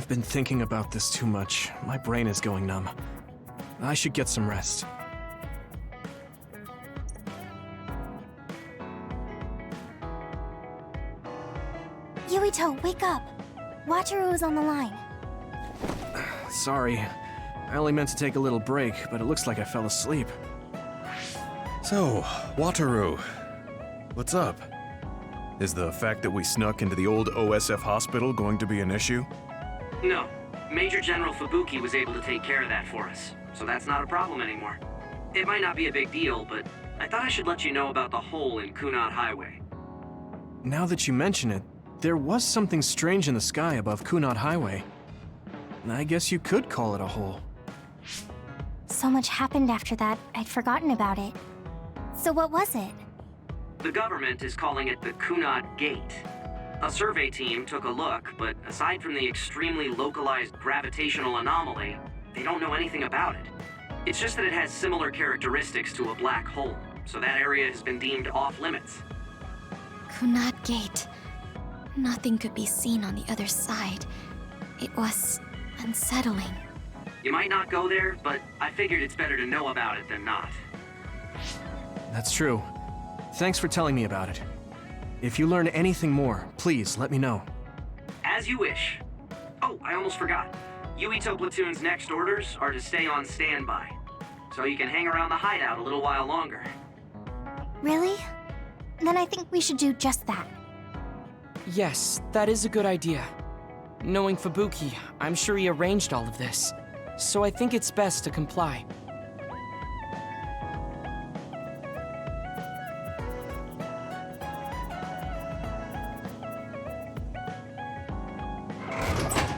I've been thinking about this too much. My brain is going numb. I should get some rest. Yuito, wake up! Wataru is on the line. Sorry. I only meant to take a little break, but it looks like I fell asleep. So, Wataru, what's up? Is the fact that we snuck into the old OSF hospital going to be an issue? No. Major General Fubuki was able to take care of that for us, so that's not a problem anymore. It might not be a big deal, but I thought I should let you know about the hole in Kunad Highway. Now that you mention it, there was something strange in the sky above Kunad Highway. I guess you could call it a hole. So much happened after that, I'd forgotten about it. So what was it? The government is calling it the Kunad Gate. A survey team took a look, but aside from the extremely localized gravitational anomaly, they don't know anything about it. It's just that it has similar characteristics to a black hole, so that area has been deemed off-limits. Kunad Gate. Nothing could be seen on the other side. It was unsettling. You might not go there, but I figured it's better to know about it than not. That's true. Thanks for telling me about it. If you learn anything more, please let me know. As you wish. Oh, I almost forgot. Yuito Platoon's next orders are to stay on standby, so you can hang around the hideout a little while longer. Really? Then I think we should do just that. Yes, that is a good idea. Knowing Fubuki, I'm sure he arranged all of this. So I think it's best to comply.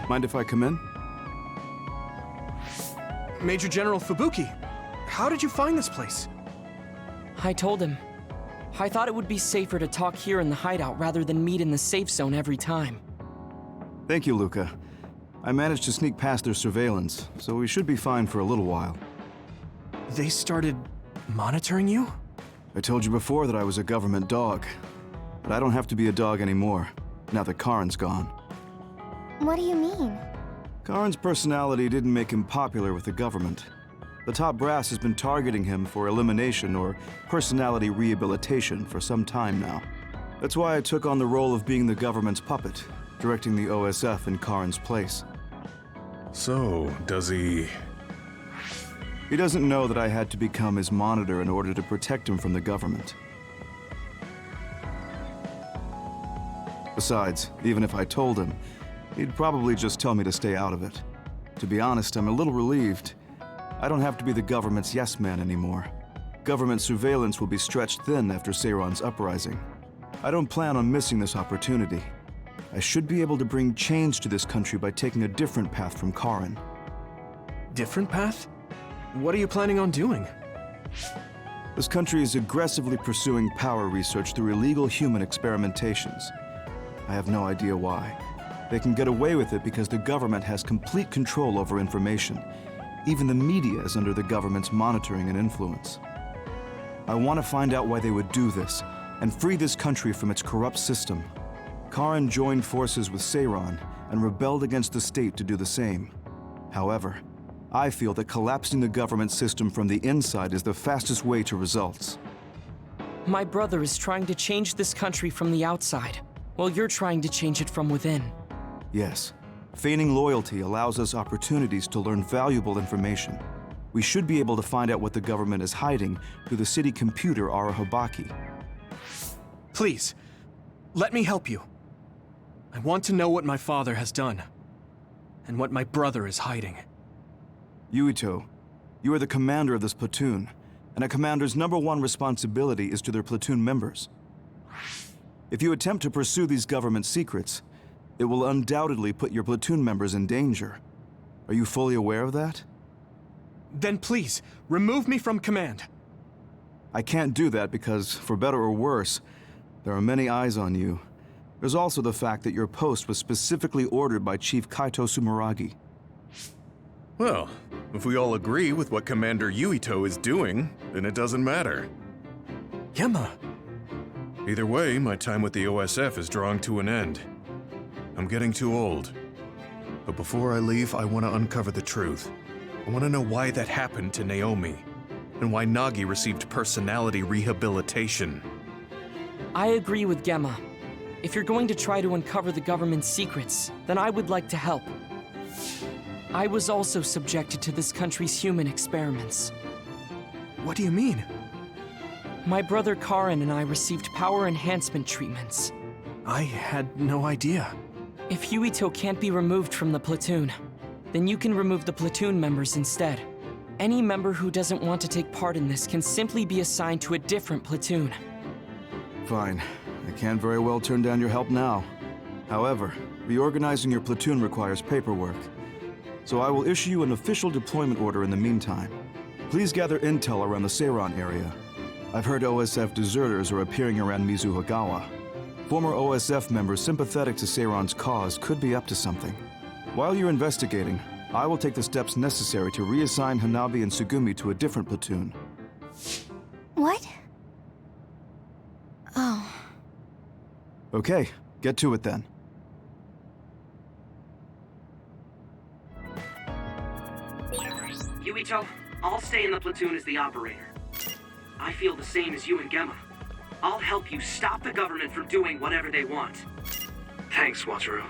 Mind if I come in? Major General Fubuki, how did you find this place? I told him. I thought it would be safer to talk here in the hideout rather than meet in the safe zone every time. Thank you, Luca. I managed to sneak past their surveillance, so we should be fine for a little while. They started monitoring you? I told you before that I was a government dog, but I don't have to be a dog anymore, now that Karin's gone. What do you mean? Karin's personality didn't make him popular with the government. The top brass has been targeting him for elimination or personality rehabilitation for some time now. That's why I took on the role of being the government's puppet, directing the OSF in Karin's place. So, does he... He doesn't know that I had to become his monitor in order to protect him from the government. Besides, even if I told him, he'd probably just tell me to stay out of it. To be honest, I'm a little relieved. I don't have to be the government's yes man anymore. Government surveillance will be stretched thin after Seiron's uprising. I don't plan on missing this opportunity. I should be able to bring change to this country by taking a different path from Karin. Different path? What are you planning on doing? This country is aggressively pursuing power research through illegal human experimentations. I have no idea why. They can get away with it because the government has complete control over information. Even the media is under the government's monitoring and influence. I want to find out why they would do this, and free this country from its corrupt system. Karin joined forces with Seiron and rebelled against the state to do the same. However, I feel that collapsing the government system from the inside is the fastest way to results. My brother is trying to change this country from the outside, while you're trying to change it from within. Yes. Feigning loyalty allows us opportunities to learn valuable information. We should be able to find out what the government is hiding through the city computer Arahobaki. Please, let me help you. I want to know what my father has done, and what my brother is hiding. Yuito, you are the commander of this platoon, and a commander's #1 responsibility is to their platoon members. If you attempt to pursue these government secrets, it will undoubtedly put your platoon members in danger. Are you fully aware of that? Then please, remove me from command. I can't do that because, for better or worse, there are many eyes on you. There's also the fact that your post was specifically ordered by Chief Kaito Sumeragi. Well, if we all agree with what Commander Yuito is doing, then it doesn't matter. Yema. Either way, my time with the OSF is drawing to an end. I'm getting too old. But before I leave, I want to uncover the truth. I want to know why that happened to Naomi, and why Nagi received personality rehabilitation. I agree with Gemma. If you're going to try to uncover the government's secrets, then I would like to help. I was also subjected to this country's human experiments. What do you mean? My brother Karin and I received power enhancement treatments. I had no idea. If Yuito can't be removed from the platoon, then you can remove the platoon members instead. Any member who doesn't want to take part in this can simply be assigned to a different platoon. Fine. I can't very well turn down your help now. However, reorganizing your platoon requires paperwork. So I will issue you an official deployment order in the meantime. Please gather intel around the Seiran area. I've heard OSF deserters are appearing around Mizuhagawa. Former OSF members sympathetic to Seiran's cause could be up to something. While you're investigating, I will take the steps necessary to reassign Hanabi and Tsugumi to a different platoon. What? Oh. Okay, get to it then. Yuito, I'll stay in the platoon as the operator. I feel the same as you and Gemma. I'll help you stop the government from doing whatever they want. Thanks, Wataru.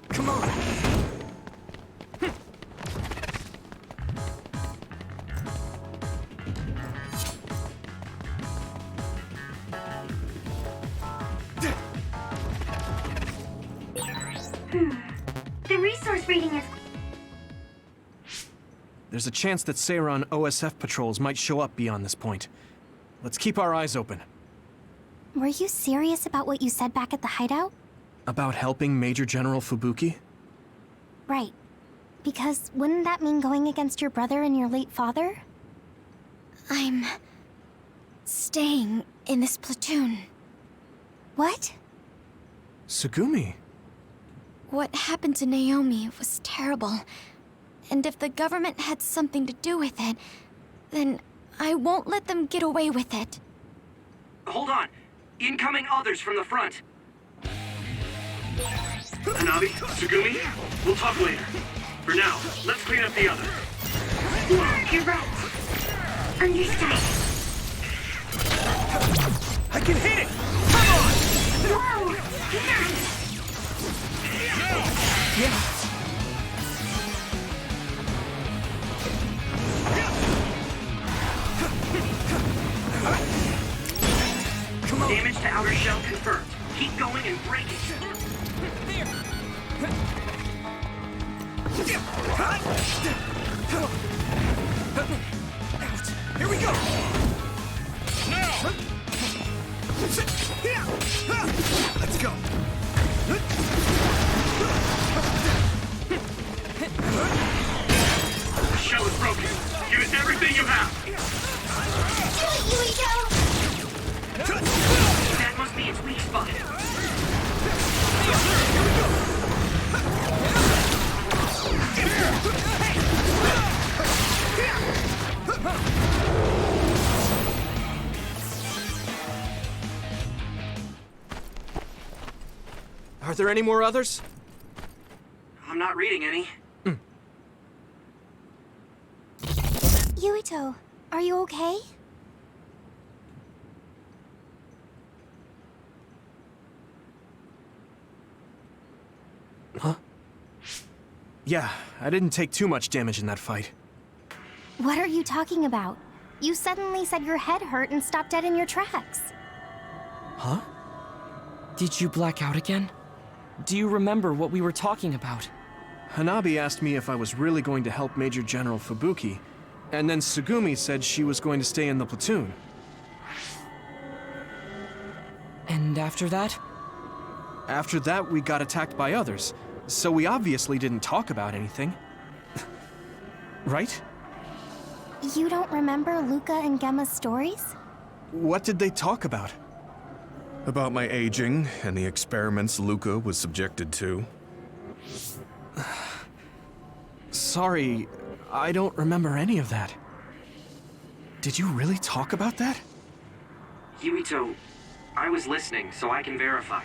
Come on! The resource reading is... There's a chance that Seiran OSF patrols might show up beyond this point. Let's keep our eyes open. Were you serious about what you said back at the hideout? About helping Major General Fubuki? Right. Because wouldn't that mean going against your brother and your late father? I'm staying in this platoon. What? Tsugumi? What happened to Naomi was terrible. And if the government had something to do with it, then I won't let them get away with it. Hold on. Incoming others from the front. Hanabi, Tsugumi, we'll talk later. For now, let's clean up the others. Yeah, you're right. Understood. I can hit it! Come on! Whoa! Nice! Yeah. Come on. Damage to outer shell confirmed. Keep going and break it. Here we go! Let's go! The shell is broken. Give it everything you have. That must be its weak spot. Are there any more others? I'm not reading any. Yuito, are you okay? Yeah, I didn't take too much damage in that fight. What are you talking about? You suddenly said your head hurt and stopped dead in your tracks. Huh? Did you black out again? Do you remember what we were talking about? Hanabi asked me if I was really going to help Major General Fubuki, and then Tsugumi said she was going to stay in the platoon. And after that? After that, we got attacked by others, so we obviously didn't talk about anything. Right? You don't remember Luca and Gemma's stories? What did they talk about? About my aging and the experiments Luca was subjected to. Sorry, I don't remember any of that. Did you really talk about that? Yuito, I was listening, so I can verify.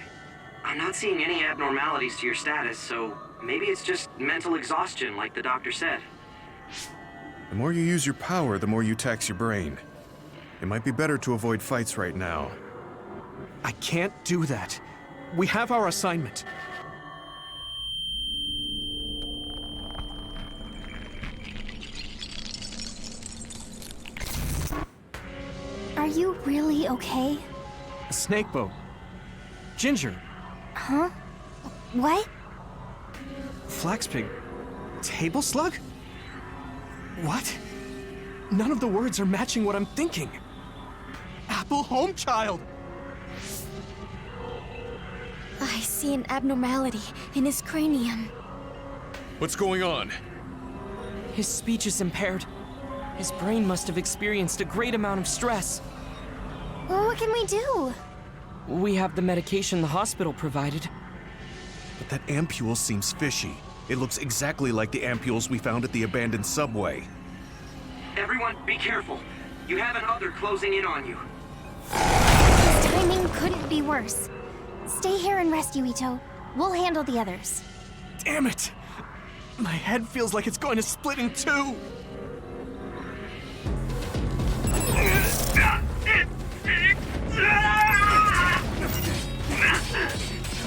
I'm not seeing any abnormalities to your status, so maybe it's just mental exhaustion, like the doctor said. The more you use your power, the more you tax your brain. It might be better to avoid fights right now. I can't do that. We have our assignment. Are you really okay? A snake boat. Ginger. Huh? What? Flaxpig. Table slug? What? None of the words are matching what I'm thinking. Apple home child! I see an abnormality in his cranium. What's going on? His speech is impaired. His brain must have experienced a great amount of stress. Well, what can we do? We have the medication the hospital provided. But that ampule seems fishy. It looks exactly like the ampules we found at the abandoned subway. Everyone, be careful. You have an other closing in on you. His timing couldn't be worse. Stay here and rest, Yuito. We'll handle the others. Damn it! My head feels like it's going to split in two!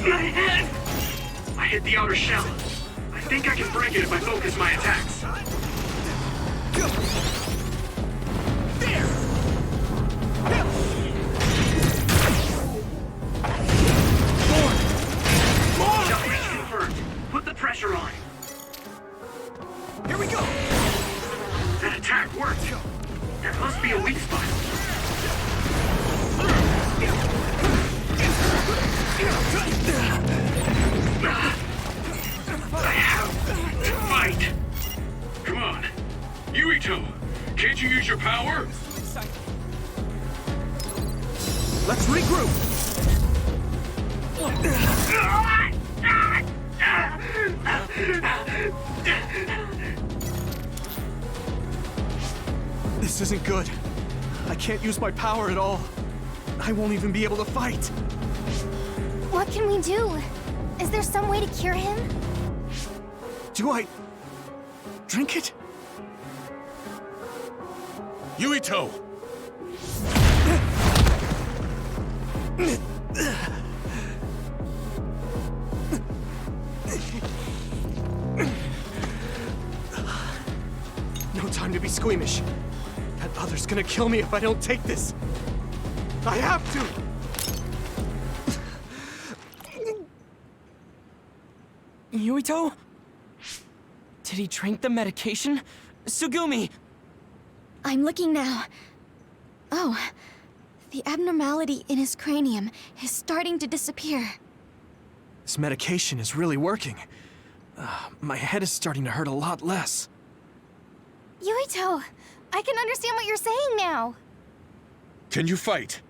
My head! I hit the outer shell. I think I can break it if I focus my attacks. There! Shell reach confirmed. Put the pressure on. Here we go! That attack worked. There must be a weak spot. I have to fight. Come on. Yuito, can't you use your power? Let's regroup! This isn't good. I can't use my power at all. I won't even be able to fight. What can we do? Is there some way to cure him? Do I drink it? Yuito! No time to be squeamish. That other's gonna kill me if I don't take this. I have to! Yuito? Did he drink the medication? Tsugumi! I'm looking now. Oh, the abnormality in his cranium is starting to disappear. This medication is really working. My head is starting to hurt a lot less. Yuito, I can understand what you're saying now. Can you fight?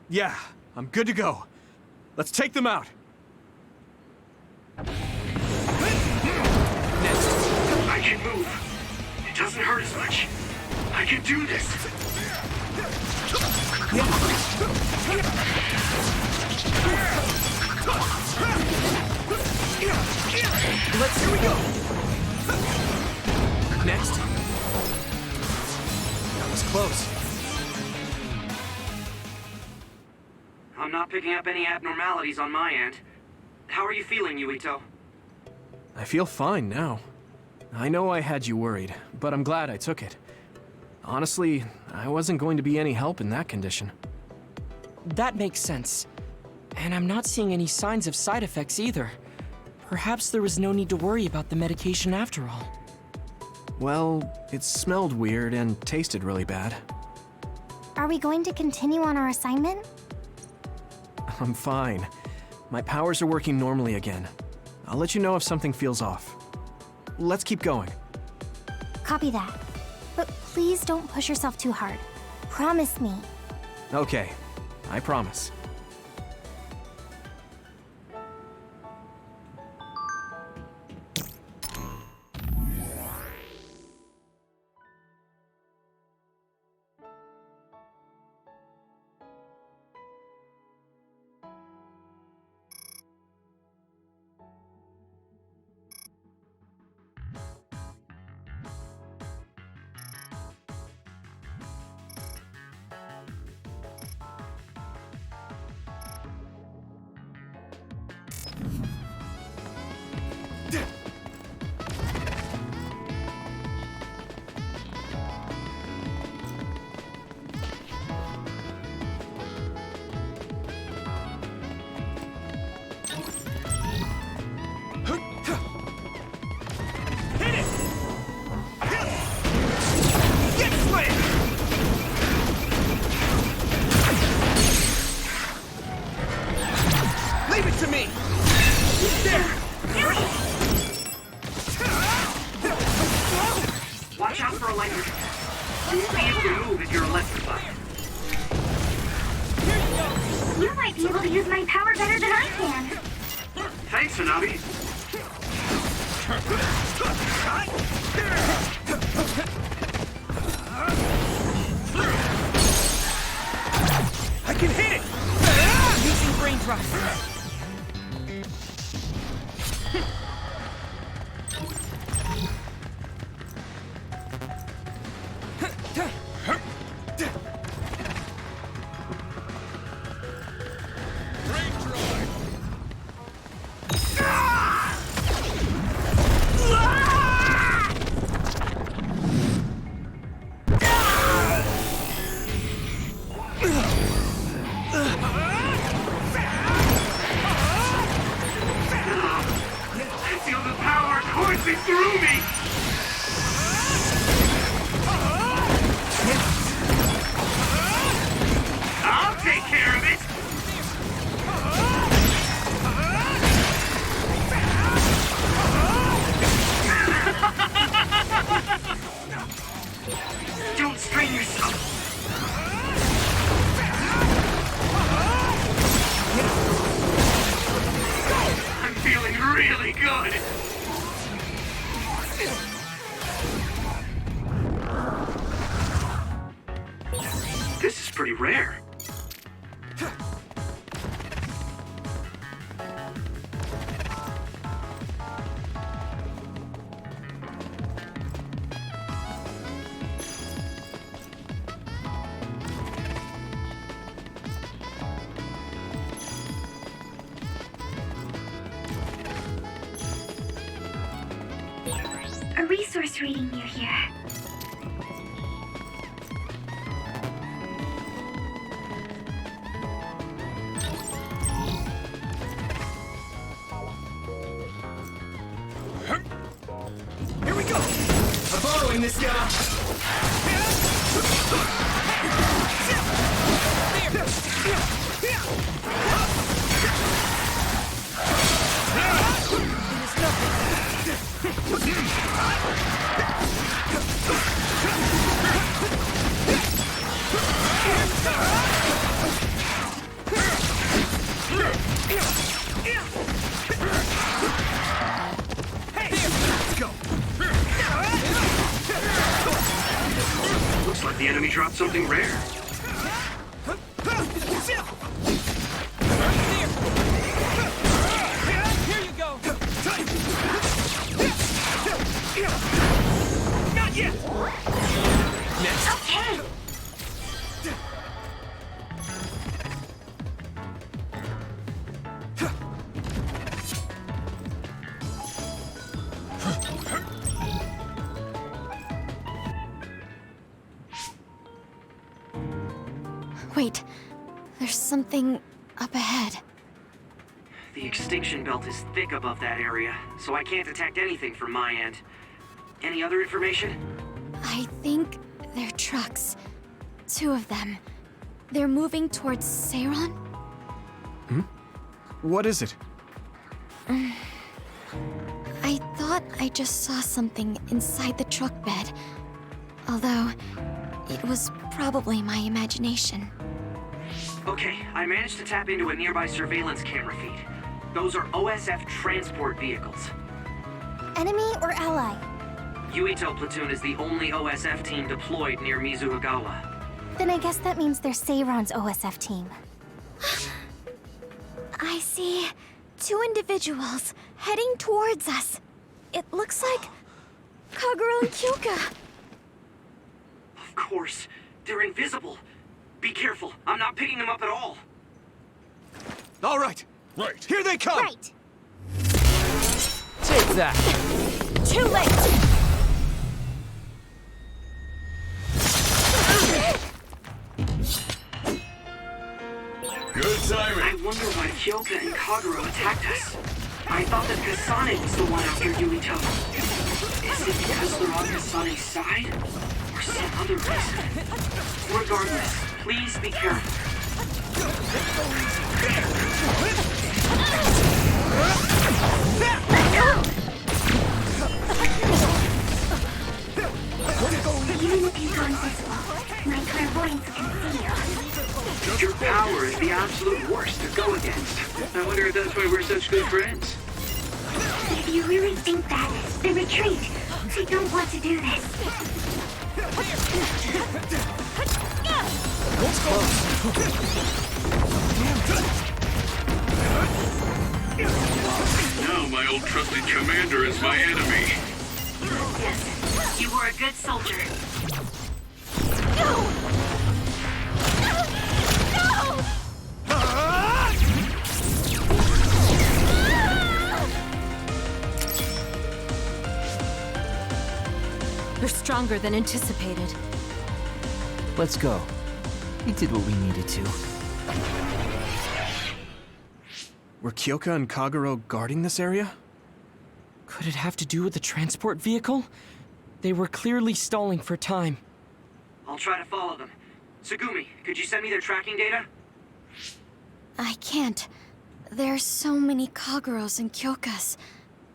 Yeah, I'm good to go. Let's take them out. Next. I can move. It doesn't hurt as much. I can do this. Here we go. Next. That was close. I'm not picking up any abnormalities on my end. How are you feeling, Yuito? I feel fine now. I know I had you worried, but I'm glad I took it. Honestly, I wasn't going to be any help in that condition. That makes sense. And I'm not seeing any signs of side effects either. Perhaps there was no need to worry about the medication after all. Well, it smelled weird and tasted really bad. Are we going to continue on our assignment? I'm fine. My powers are working normally again. I'll let you know if something feels off. Let's keep going. Copy that. But please don't push yourself too hard. Promise me. Okay, I promise. Leave it to me! Watch out for electric. You won't be able to move if you're electrified. You might be able to use my power better than I can. Thanks, Hanabi. I can hit it! Using brain trust. I feel the power coursing through me! I'll take care of it! Don't strain yourself! I'm feeling really good! This is pretty rare. A resource reading near here. Here we go! I'm borrowing this guy! Looks like the enemy dropped something rare. Here you go. Not yet! Next. Okay. Wait, there's something up ahead. The extinction belt is thick above that area, so I can't detect anything from my end. Any other information? I think they're trucks. 2 of them. They're moving towards Seiron? What is it? I thought I just saw something inside the truck bed. Although, it was probably my imagination. Okay, I managed to tap into a nearby surveillance camera feed. Those are OSF transport vehicles. Enemy or ally? Yuito platoon is the only OSF team deployed near Mizuhagawa. Then I guess that means they're Seiron's OSF team. I see 2 individuals heading towards us. It looks like Kagura and Kyoka. Of course, they're invisible. Be careful, I'm not picking them up at all. All right. Right. Here they come! Right! Take that! Too late! Good timing. I wonder why Kyoka and Kagura attacked us. I thought that Kasane was the one after Yuito. Is it because they're on Kasane's side? Or some other reason? Regardless, please be careful. Even if you go invisible, my clairvoyance can see you. Your power is the absolute worst to go against. I wonder if that's why we're such good friends. If you really think that, then retreat. I don't want to do this. Now my old trusted commander is my enemy. You were a good soldier. You're stronger than anticipated. Let's go. We did what we needed to. Were Kyoka and Kagura guarding this area? Could it have to do with the transport vehicle? They were clearly stalling for time. I'll try to follow them. Tsugumi, could you send me their tracking data? I can't. There's so many Kaguros and Kyokas.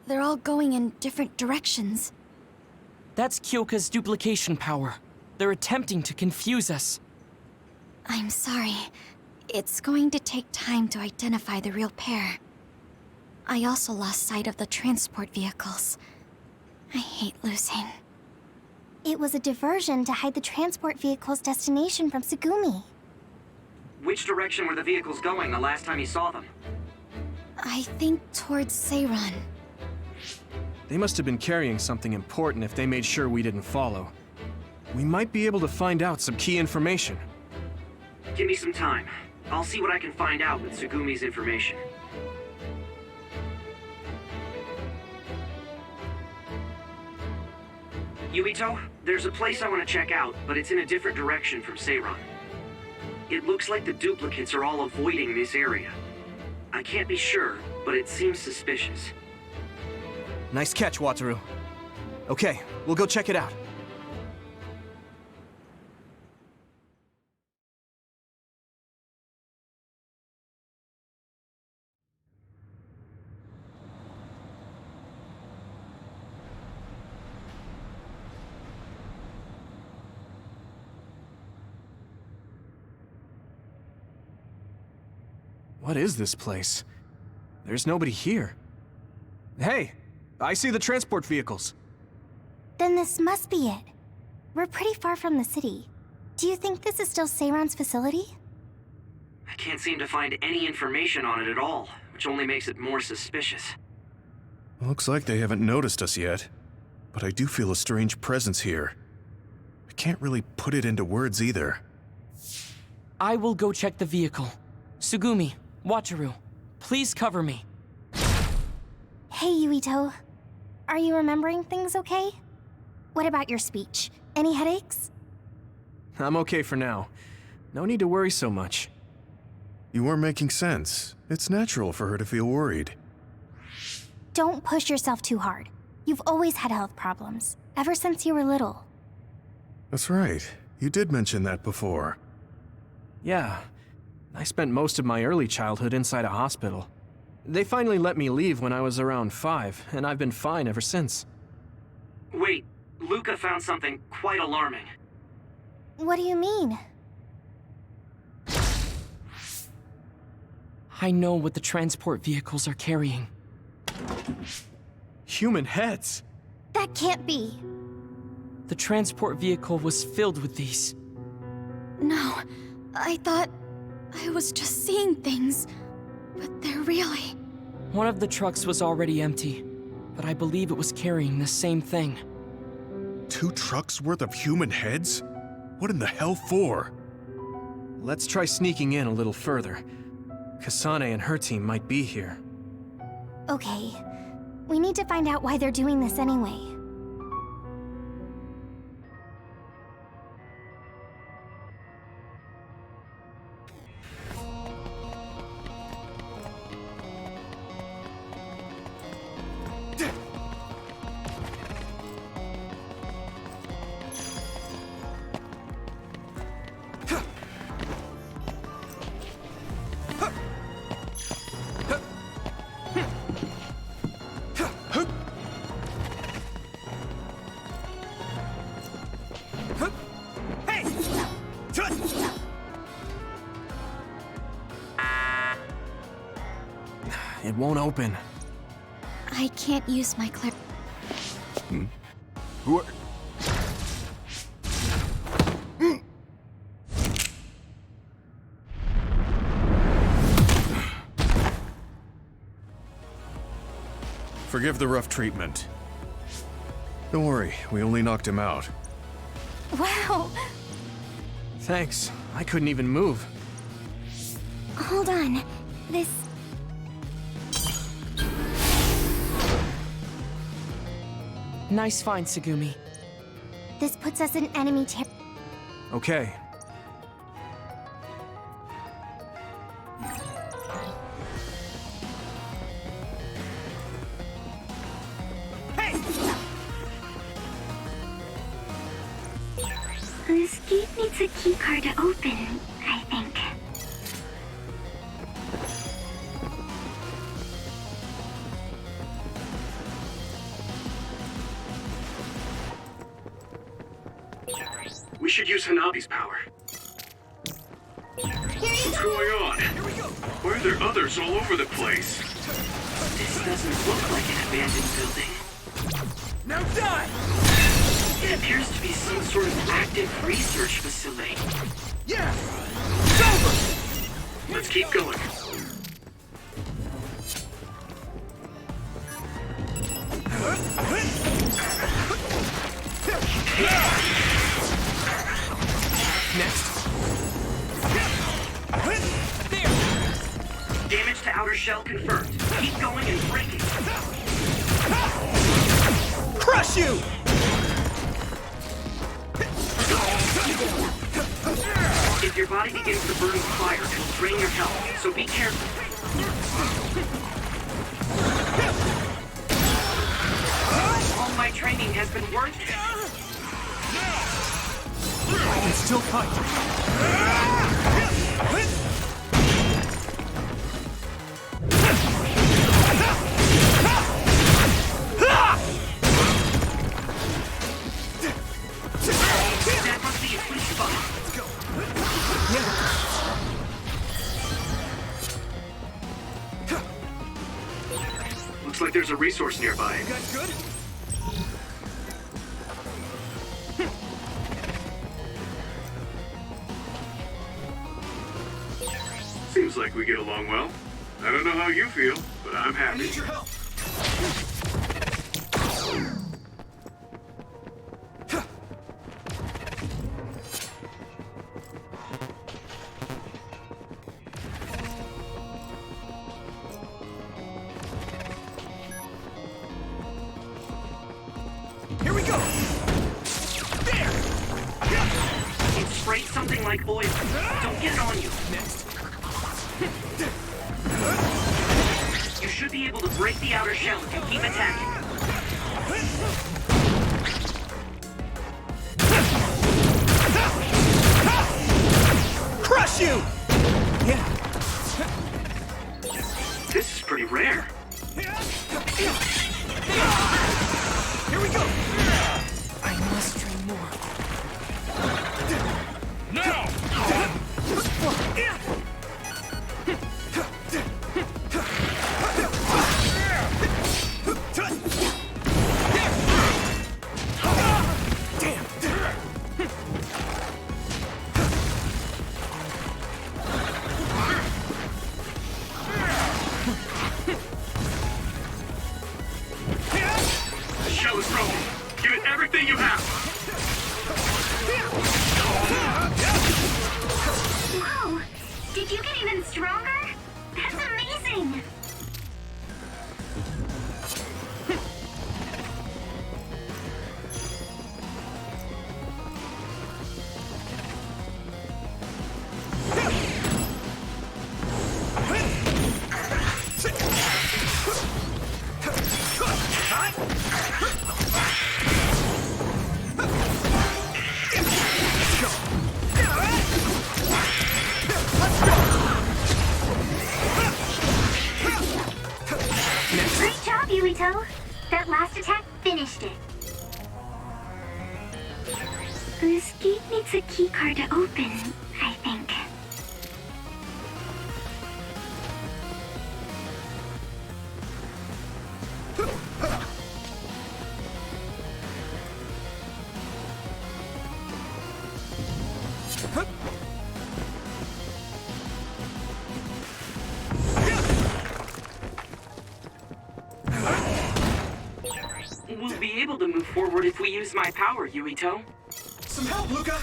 They're all going in different directions. That's Kyoka's duplication power. They're attempting to confuse us. I'm sorry. It's going to take time to identify the real pair. I also lost sight of the transport vehicles. I hate losing. It was a diversion to hide the transport vehicle's destination from Tsugumi. Which direction were the vehicles going the last time you saw them? I think towards Seiron. They must have been carrying something important if they made sure we didn't follow. We might be able to find out some key information. Give me some time. I'll see what I can find out with Tsugumi's information. Yuito, there's a place I want to check out, but it's in a different direction from Seiron. It looks like the duplicates are all avoiding this area. I can't be sure, but it seems suspicious. Nice catch, Wataru. Okay, we'll go check it out. What is this place? There's nobody here. Hey, I see the transport vehicles. Then this must be it. We're pretty far from the city. Do you think this is still Seiron's facility? I can't seem to find any information on it at all, which only makes it more suspicious. Looks like they haven't noticed us yet, but I do feel a strange presence here. I can't really put it into words either. I will go check the vehicle. Tsugumi, Wataru, please cover me. Hey, Yuito. Are you remembering things okay? What about your speech? Any headaches? I'm okay for now. No need to worry so much. You weren't making sense. It's natural for her to feel worried. Don't push yourself too hard. You've always had health problems, ever since you were little. That's right. You did mention that before. Yeah. I spent most of my early childhood inside a hospital. They finally let me leave when I was around 5, and I've been fine ever since. Wait, Luca found something quite alarming. What do you mean? I know what the transport vehicles are carrying. Human heads! That can't be. The transport vehicle was filled with these. No, I thought I was just seeing things, but they're really... One of the trucks was already empty, but I believe it was carrying the same thing. 2 trucks worth of human heads? What in the hell for? Let's try sneaking in a little further. Kasane and her team might be here. Okay. We need to find out why they're doing this anyway. It won't open. I can't use my clear... Who are... Forgive the rough treatment. Don't worry, we only knocked him out. Wow! Thanks. I couldn't even move. Hold on. This... Nice find, Tsugumi. This puts us in enemy Okay. This gate needs a keycard to open, I think. We should use Hanabi's power. What's going on? Why are there others all over the place? This doesn't look like an abandoned building. Now die! It appears to be some sort of active research facility. Yeah! It's over! Let's keep going. Next. There! Damage to outer shell confirmed. Keep going and break it. Crush you! If your body begins to burn with fire, it'll drain your health, so be careful. All my training has been worth it. I can still fight. That must be a free spot. Looks like there's a resource nearby. You guys good? Seems like we get along well. I don't know how you feel, but I'm I happy. need your help. Here we go! There! It sprayed something like like oil. Don't get it on you. Next. You should be able to break the outer shell if you keep attacking. Crush you! Yeah. This is pretty rare. Here we go! I must train more. Now! The shell is broken. Give it everything you have. Whoa! Did you get even stronger? That's amazing! Great job, Yuito! That last attack finished it. This gate needs a keycard to open, I think. We'll be able to move forward if we use my power, Yuito. Some help, Luca!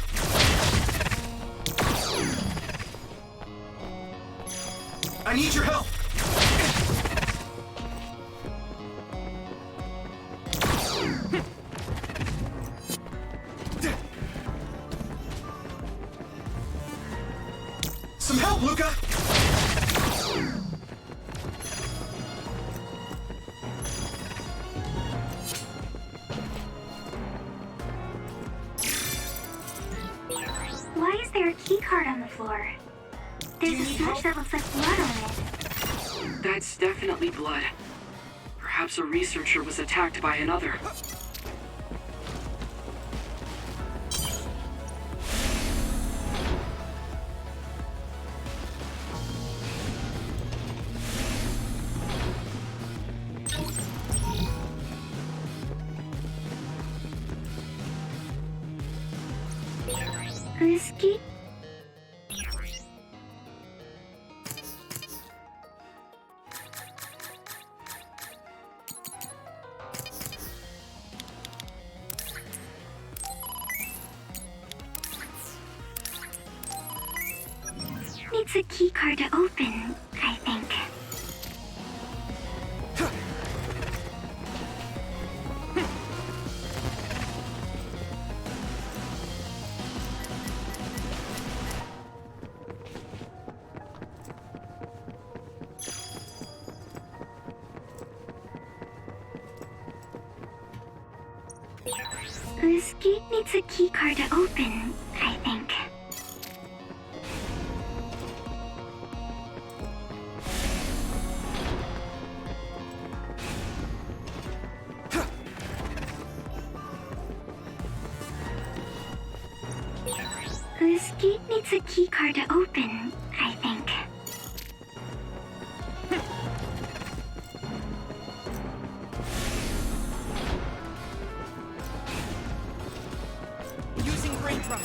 I need your help! Some help, Luca! Why is there a keycard on the floor? There's a smudge that looks like blood on it. That's definitely blood. Perhaps a researcher was attacked by another. This gate... needs a keycard to open, I think. This gate needs a keycard to open, I think. This gate needs a keycard to open, I think. Using brain trust.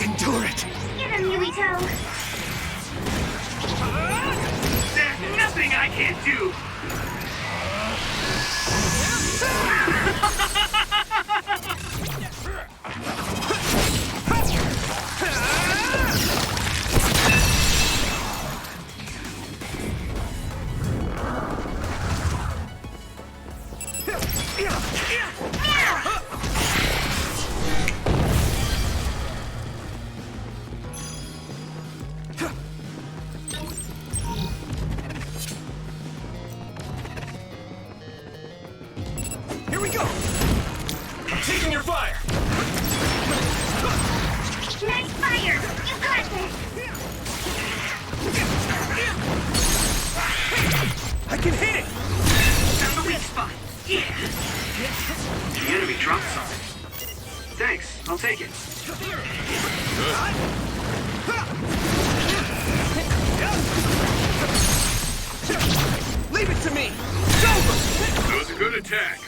Endure it! Get him, Yuito! There's nothing I can't do! Here we go! I'm taking your fire! Nice fire! You got this! I can hit it! Found the weak spot. Yeah. The enemy dropped something. Thanks. I'll take it. Leave it to me! It's over! That was a good attack.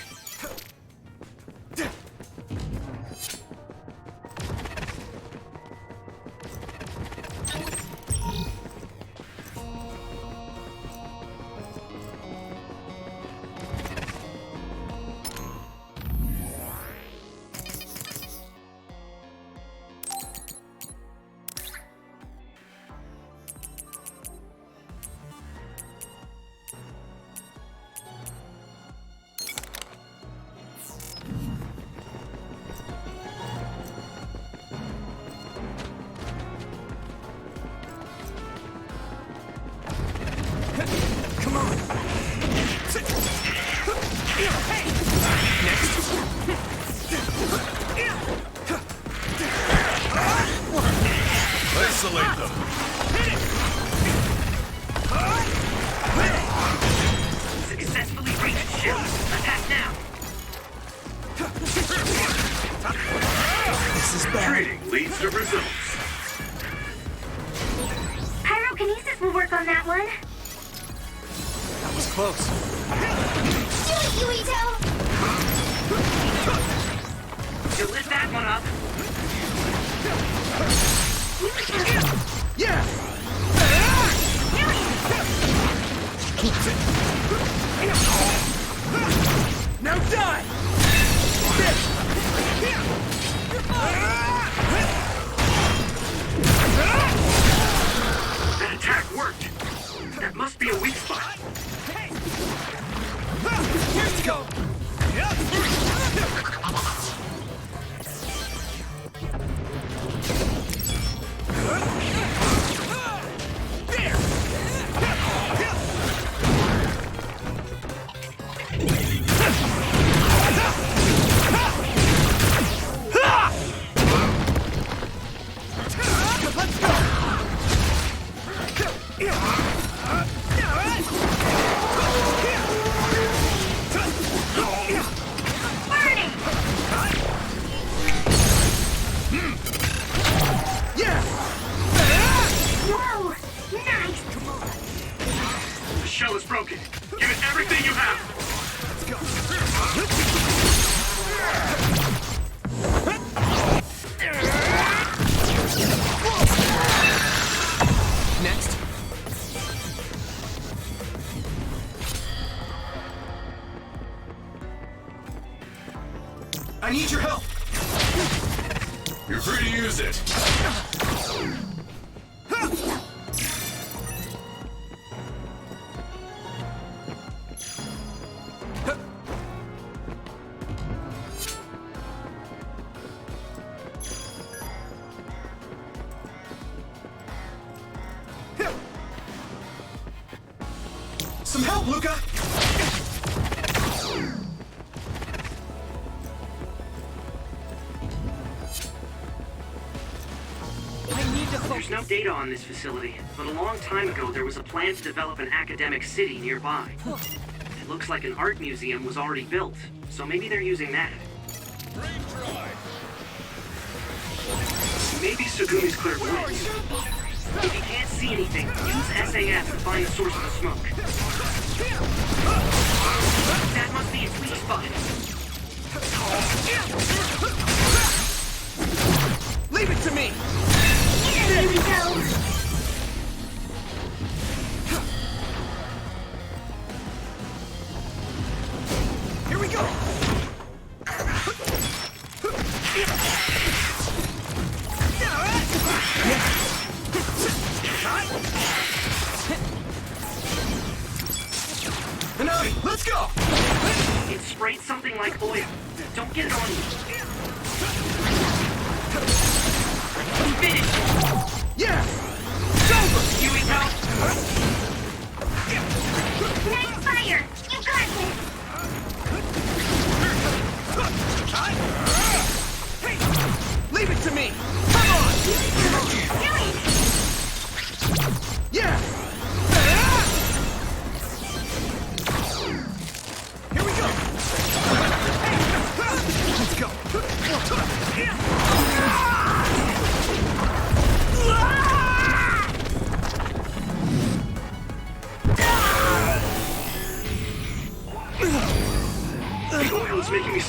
Isolate them. Successfully reached ship. Attack now. This is bad. Trading leads to results. Pyrokinesis will work on that one. That was close. Do it, Yuito! You lit that one up. Yeah! Now die! That attack worked. That must be a weak spot. Let's go! The shell is broken. Give it everything you have. Next. I need your help! You're free to use it. Some help, Luca! There's no data on this facility, but a long time ago there was a plan to develop an academic city nearby. It looks like an art museum was already built, so maybe they're using that. Maybe Tsugumi's clairvoyance. If you can't see anything, use SAS to find the source of the smoke. That must be its weak spot. Leave it to me! Here we go! Here we go! Hanami, let's go! It sprayed something like oil. Don't get it on you. Finish! Yeah! Go!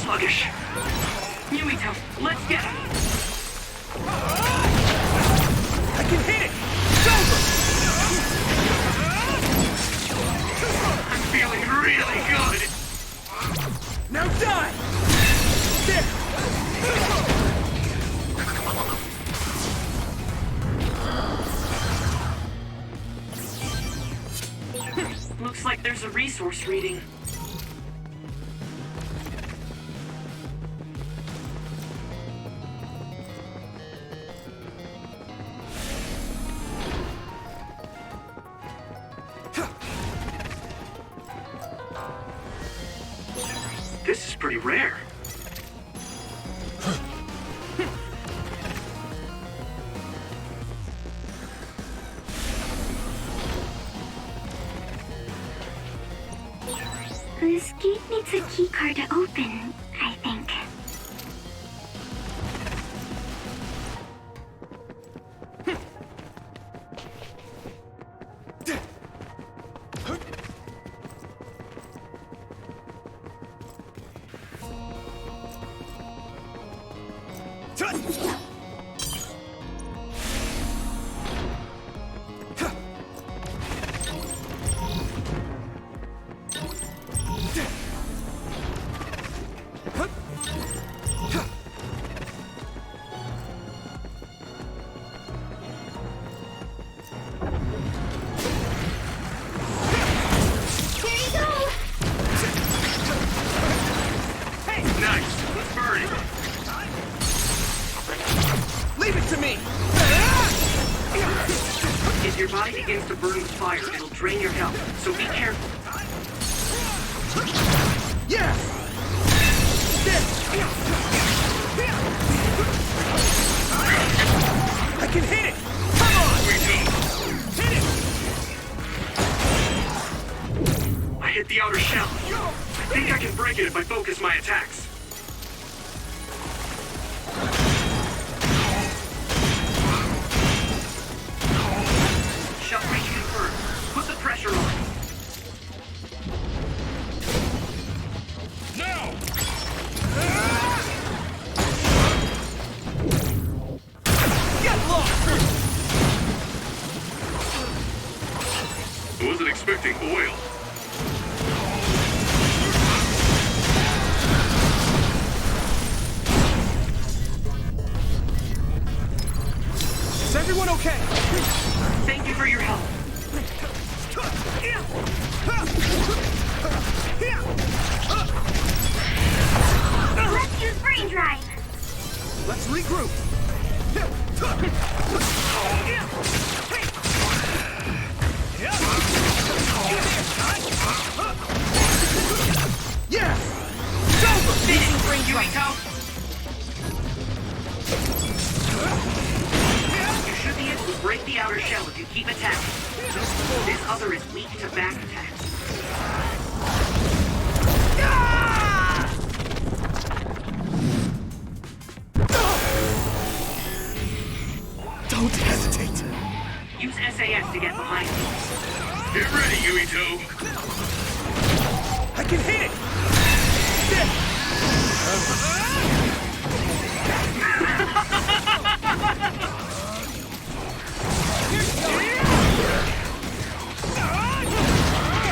sluggish. Yuito, let's get him. I can hit it! It's over! I'm feeling really good. Now die! There! Looks like there's a resource reading. This is pretty rare. This gate needs a keycard to open, I think. If your body begins to burn with fire, it'll drain your health, so be careful. Yeah! I can hit it! Come on! Hit it! I hit the outer shell. I think I can break it if I focus my attacks. Shell breach confirmed. Put the pressure on. Now! Get lost! I wasn't expecting oil. Is everyone okay? Thank you for your help. Let's use brain drive. Let's regroup. Yeah! It's over! Finishing brain Yuito. You should be able to break the outer shell if you keep attacking. This other is weak to back attacks. Don't hesitate. Use SAS to get behind me. Get ready, Yuito. I can hit it!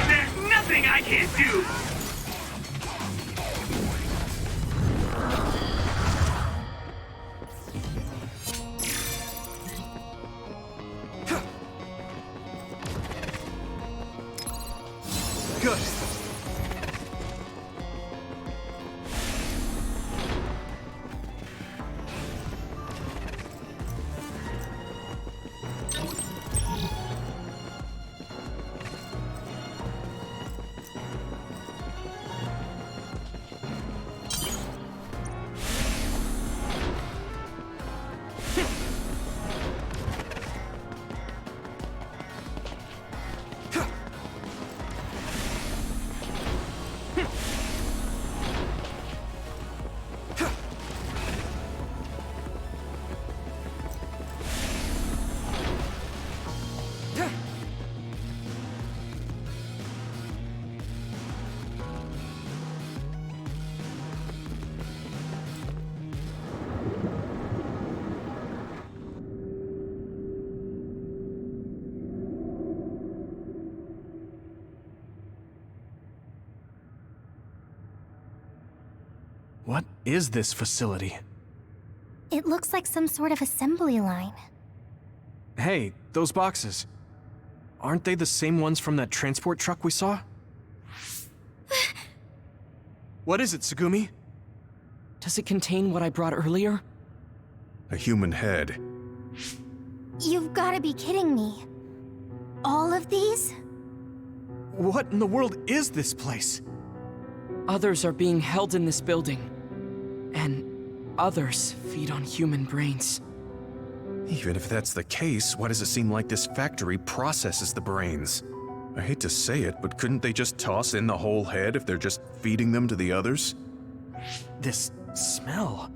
There's nothing I can't do! Good. What is this facility? It looks like some sort of assembly line. Hey, those boxes. Aren't they the same ones from that transport truck we saw? What is it, Tsugumi? Does it contain what I brought earlier? A human head. You've gotta be kidding me. All of these? What in the world is this place? Others are being held in this building. And others feed on human brains. Even if that's the case, why does it seem like this factory processes the brains? I hate to say it, but couldn't they just toss in the whole head if they're just feeding them to the others? This smell.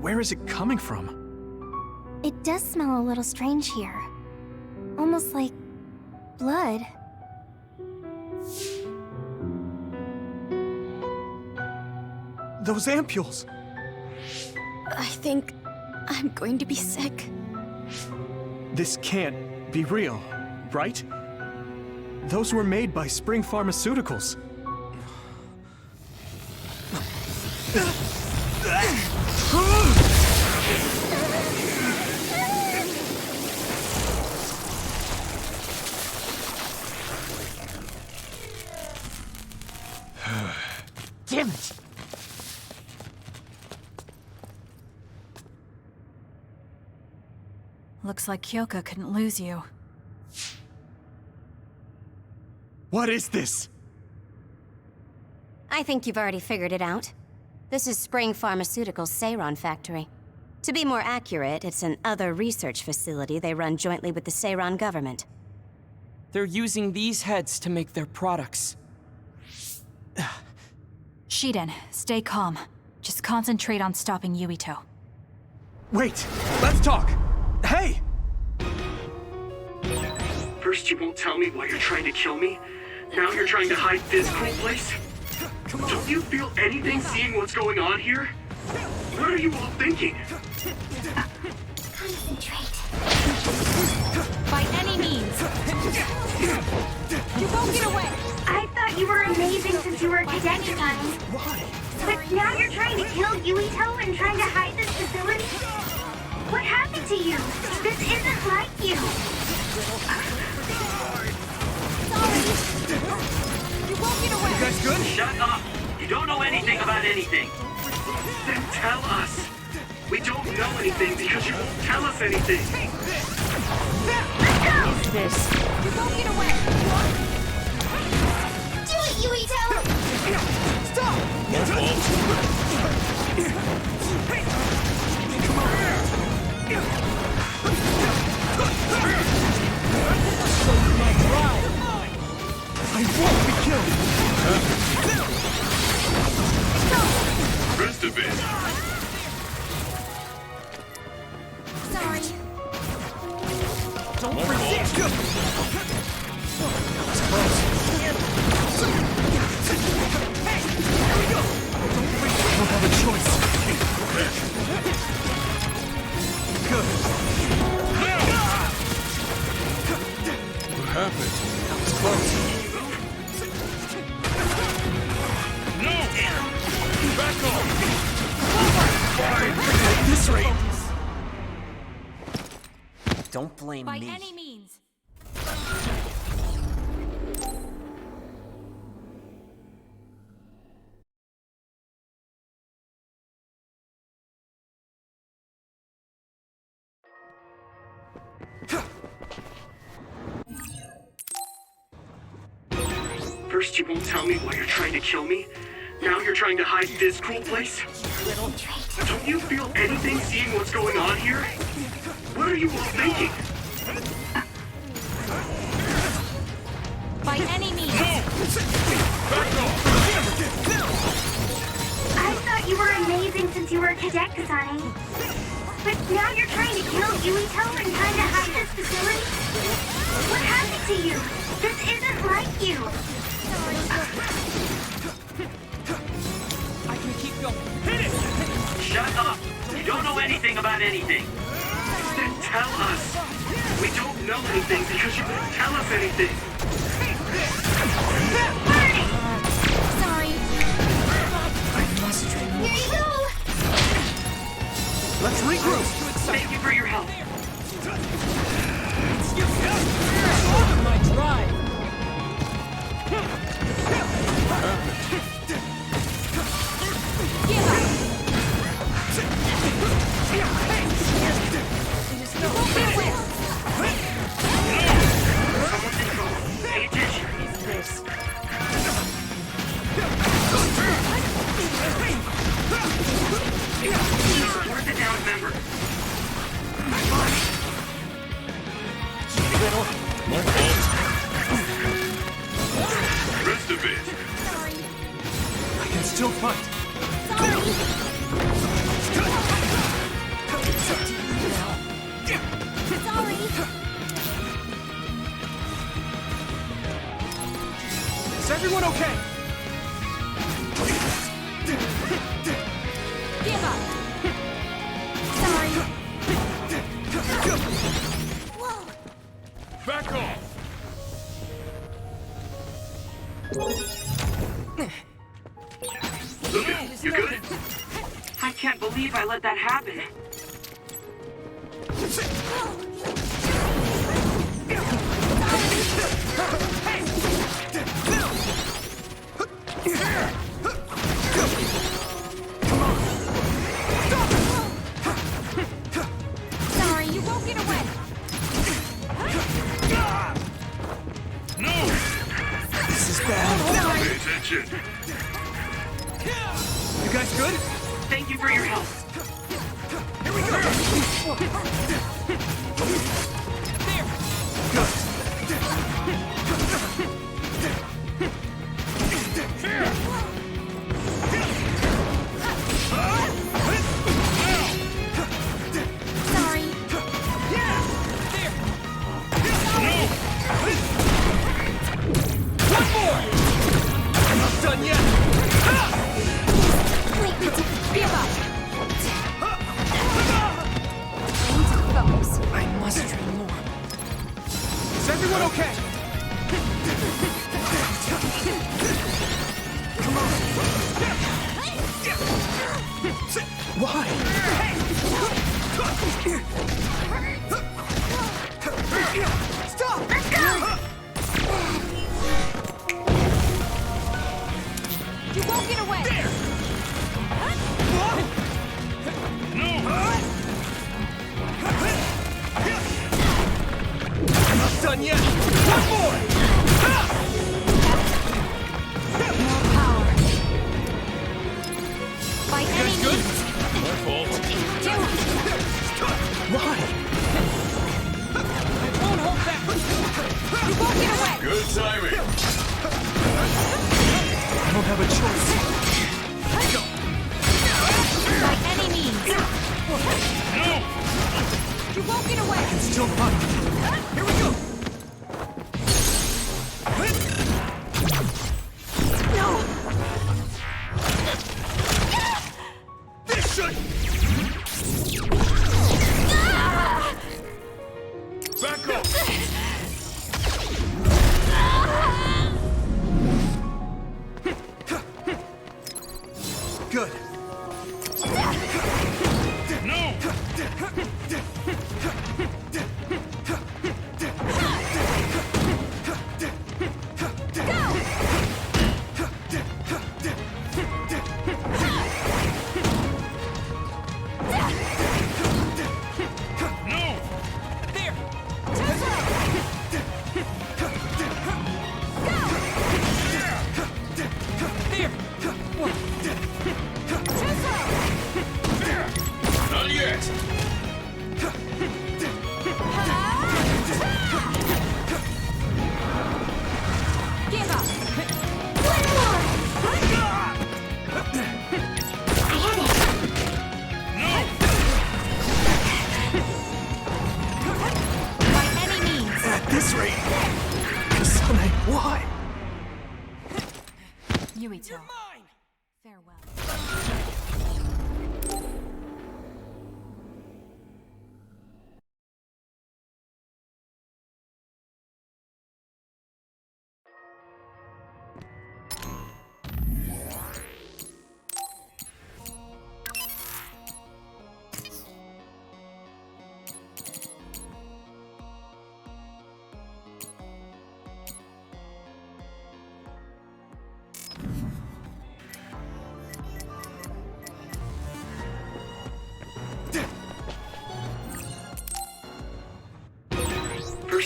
Where is it coming from? It does smell a little strange here. Almost like blood. Those ampules! I think I'm going to be sick. This can't be real, right? Those were made by Spring Pharmaceuticals. Damn it! Looks like Kyoka couldn't lose you. What is this? I think you've already figured it out. This is Spring Pharmaceuticals' Seiron factory. To be more accurate, it's an other research facility they run jointly with the Seiron government. They're using these heads to make their products. Shiden, stay calm. Just concentrate on stopping Yuito. Wait, let's talk! Hey! First you won't tell me why you're trying to kill me. Now you're trying to hide this cool place? Don't you feel anything seeing what's going on here? What are you all thinking? Concentrate. By any means! You won't get away! I thought you were amazing since you were a cadet time. Why? But now you're trying to kill Yuito and trying to hide this facility? What happened to you? This isn't like you. Sorry! You won't get away! You guys good? Shut up! You don't know anything about anything. Then tell us. We don't know anything because you won't tell us anything. What is this? You won't get away! Do it, Yuito! Stop! I won't be killed! Rest of it. Sorry. Don't resist! That was close. Hey! There we go! I don't have a choice. Good. What happened? That was close. No! Back off! At this rate... Don't blame By me. any means. First you won't tell me why you're trying to kill me. Now you're trying to hide this cool place? Don't you feel anything seeing what's going on here? What are you all thinking? By any means. Back off! I thought you were amazing since you were a cadet, Kasane. But now you're trying to kill Yuito and trying to hide this facility? What happened to you? This isn't like you. I can keep going. Shut up! You don't know anything about anything. Then tell us. We don't know anything because you won't tell us anything. Sorry. I must drink more. Let's regroup. Thank you for your help. My drive. Give up! Pay attention. Support the downed member. Rest a bit. I can still fight. Is everyone okay? Give up! Sorry. Back off! Logan, you good? I can't believe I let that happen. Sorry, you won't get away! No! This is bad. Pay attention. You guys good? Thank you for your help. Here we go. Sorry. One more. I'm not done yet. Give up! I must train more. Is everyone okay? Why? Stop! Let's go! You won't get away! I'm not done yet. One more. More power. By any means. My fault. Why? I won't hold back. You won't get away! Good timing. I don't have a choice. By any means. You won't get away! I can still fight. Here we go. No! This should. Back off! Good. No! Not yet! Give up! One more! I had it! By any means. At this rate. Kasane, why? Yuito. Farewell.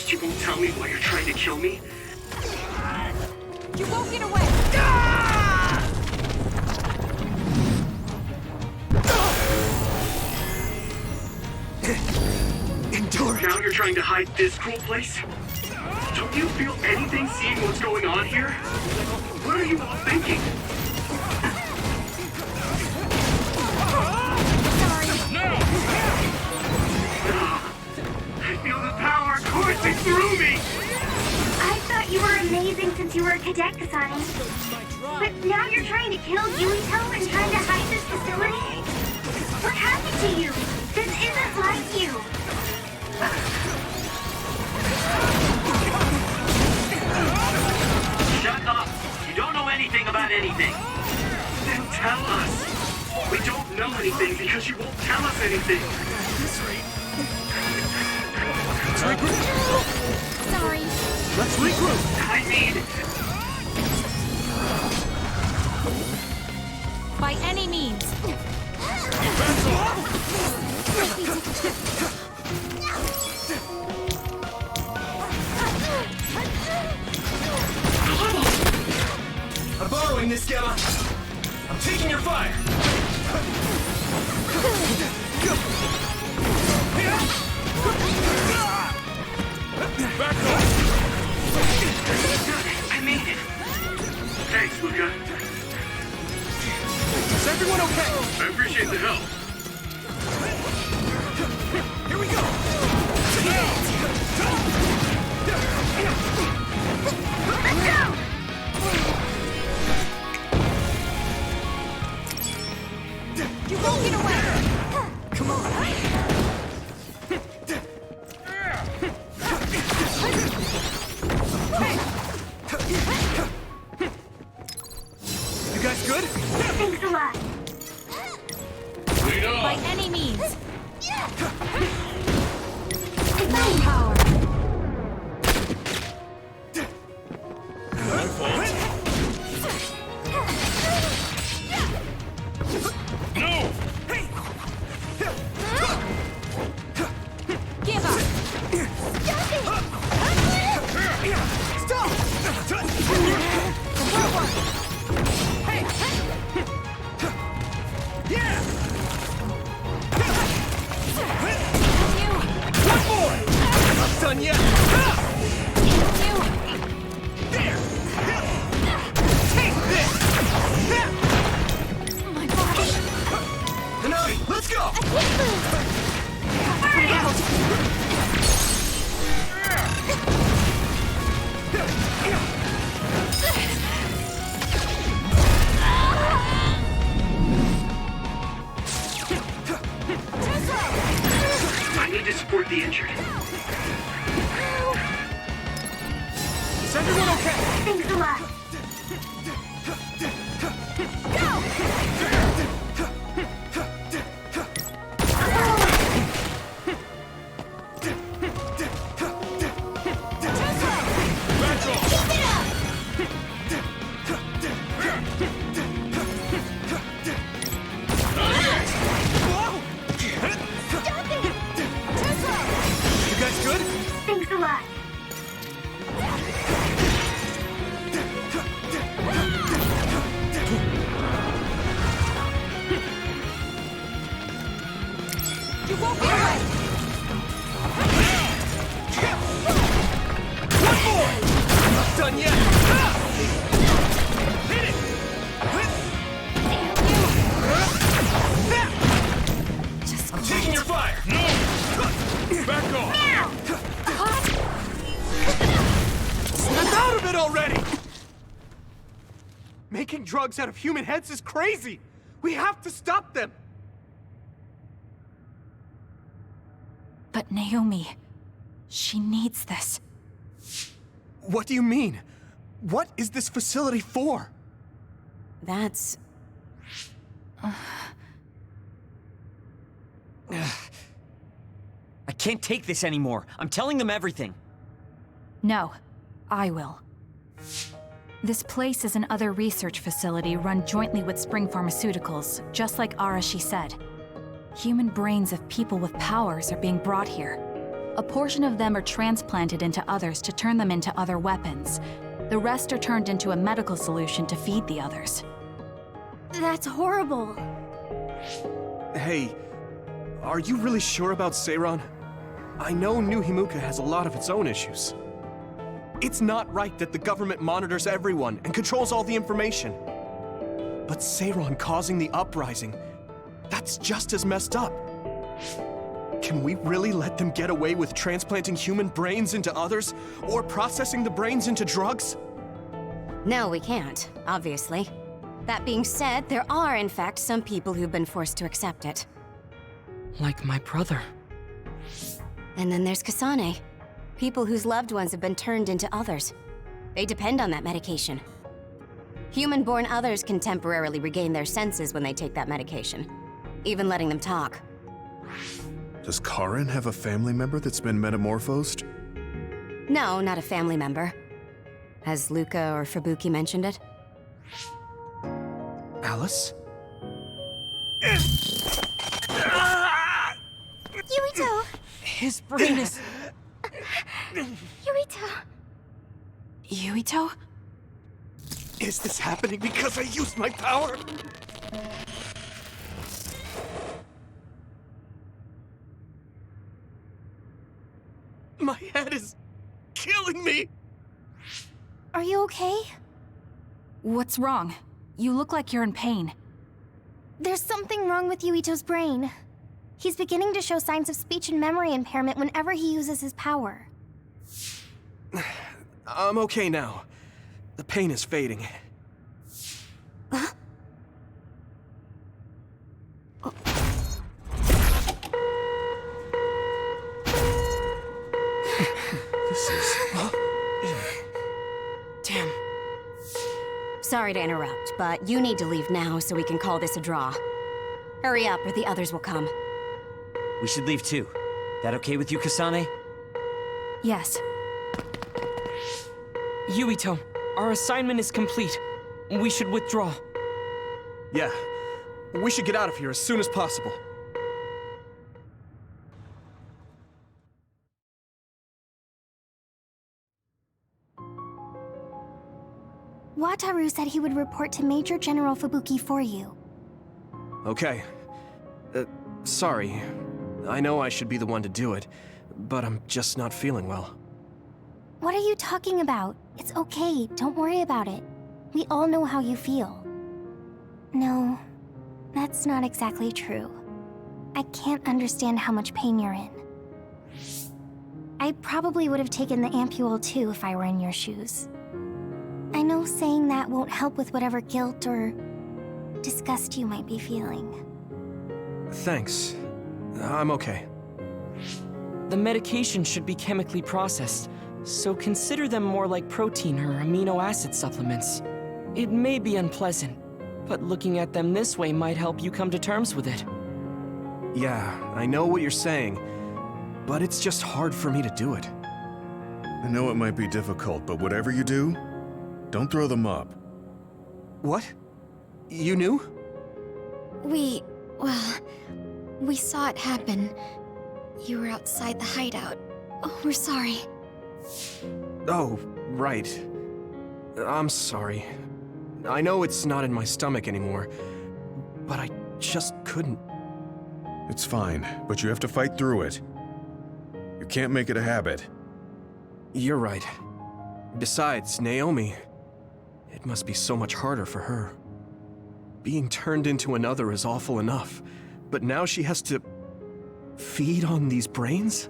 But you won't tell me why you're trying to kill me? You won't get away! Endure it. Now you're trying to hide this cool place? Don't you feel anything seeing what's going on here? What are you all thinking? I feel the power coursing through me! I thought you were amazing since you were a cadet, Kasane. But now you're trying to kill Yuito and trying to hide this facility? What happened to you? This isn't like you. Shut up! You don't know anything about anything. Then tell us. We don't know anything because you won't tell us anything. Sorry. Let's regroup. I mean, By any means. I'm borrowing this, Gemma. I'm taking your fire. Back off. I made it. Thanks, Luca. Is everyone okay? I appreciate the help. Here we go. Let's go! You won't get away! Come on. You guys good? Thanks a lot. Lead on. By any means. Ignite power. My fault. No! Give up. Stop! Yeah. One more! Not done yet! There. Take this! My body. Hanami, let's go. Hurry up! I need to support the injured. Is everyone okay? Thanks a lot. You guys good? Thanks a lot. You won't get away. One more! Not done yet! Hit it. Just I'm taking your fire. No. Back off. Snap out of it already! Making drugs out of human heads is crazy! We have to stop them! But Naomi, she needs this. What do you mean? What is this facility for? That's... I can't take this anymore. I'm telling them everything. No, I will. This place is another research facility run jointly with Spring Pharmaceuticals, just like Arashi said. Human brains of people with powers are being brought here. A portion of them are transplanted into others to turn them into other weapons. The rest are turned into a medical solution to feed the others. That's horrible. Hey, are you really sure about Seiron? I know New Himuka has a lot of its own issues. It's not right that the government monitors everyone and controls all the information. But Seiron causing the uprising, that's just as messed up. Can we really let them get away with transplanting human brains into others, or processing the brains into drugs? No, we can't, obviously. That being said, there are, in fact, some people who've been forced to accept it. Like my brother. And then there's Kasane. People whose loved ones have been turned into others. They depend on that medication. Human-born others can temporarily regain their senses when they take that medication, even letting them talk. Does Karin have a family member that's been metamorphosed? No, not a family member. Has Luca or Fubuki mentioned it? Alice? Yuito! His brain is... Yuito! Yuito? Is this happening because I used my power? My head is killing me! Are you okay? What's wrong? You look like you're in pain. There's something wrong with Yuito's brain. He's beginning to show signs of speech and memory impairment whenever he uses his power. I'm okay now. The pain is fading. This is... Damn. Sorry to interrupt, but you need to leave now so we can call this a draw. Hurry up or the others will come. We should leave too. That okay with you, Kasane? Yes. Yuito, our assignment is complete. We should withdraw. Yeah. We should get out of here as soon as possible. Wataru said he would report to Major General Fubuki for you. Okay. Sorry. I know I should be the one to do it, but I'm just not feeling well. What are you talking about? It's okay, don't worry about it. We all know how you feel. No, that's not exactly true. I can't understand how much pain you're in. I probably would have taken the ampule too if I were in your shoes. I know saying that won't help with whatever guilt or disgust you might be feeling. Thanks. I'm okay. The medication should be chemically processed, so consider them more like protein or amino acid supplements. It may be unpleasant, but looking at them this way might help you come to terms with it. Yeah, I know what you're saying, but it's just hard for me to do it. I know it might be difficult, but whatever you do, don't throw them up. What? You knew? We saw it happen. You were outside the hideout. Oh, we're sorry. Oh, right. I'm sorry. I know it's not in my stomach anymore, but I just couldn't. It's fine, but you have to fight through it. You can't make it a habit. You're right. Besides, Naomi, it must be so much harder for her. Being turned into another is awful enough, but now she has to feed on these brains?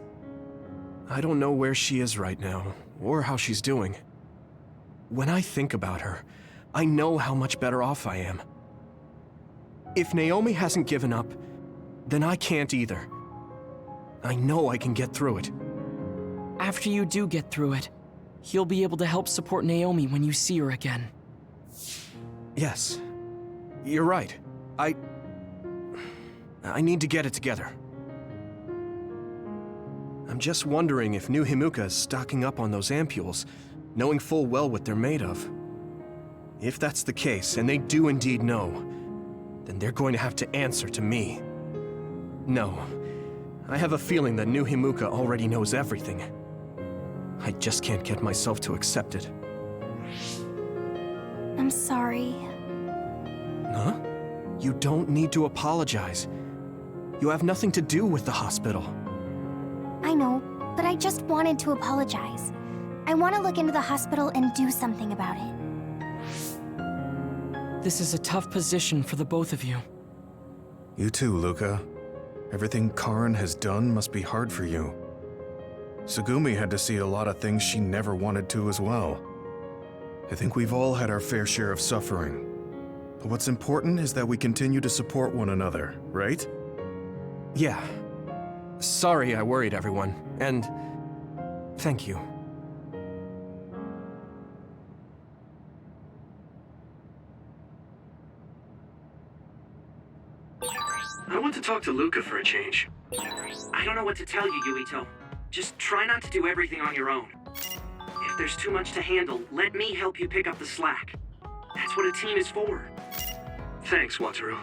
I don't know where she is right now, or how she's doing. When I think about her, I know how much better off I am. If Naomi hasn't given up, then I can't either. I know I can get through it. After you do get through it, you'll be able to help support Naomi when you see her again. Yes, you're right. I need to get it together. I'm just wondering if New Himuka is stocking up on those ampules, knowing full well what they're made of. If that's the case, and they do indeed know, then they're going to have to answer to me. No, I have a feeling that new Himuka already knows everything. I just can't get myself to accept it. I'm sorry. Huh? You don't need to apologize. You have nothing to do with the hospital. I know, but I just wanted to apologize. I want to look into the hospital and do something about it. This is a tough position for the both of you. You too, Luca. Everything Karin has done must be hard for you. Tsugumi had to see a lot of things she never wanted to as well. I think we've all had our fair share of suffering. But what's important is that we continue to support one another, right? Yeah. Sorry I worried everyone, and thank you. I want to talk to Luca for a change. I don't know what to tell you, Yuito. Just try not to do everything on your own. If there's too much to handle, let me help you pick up the slack. That's what a team is for. Thanks, Wataru.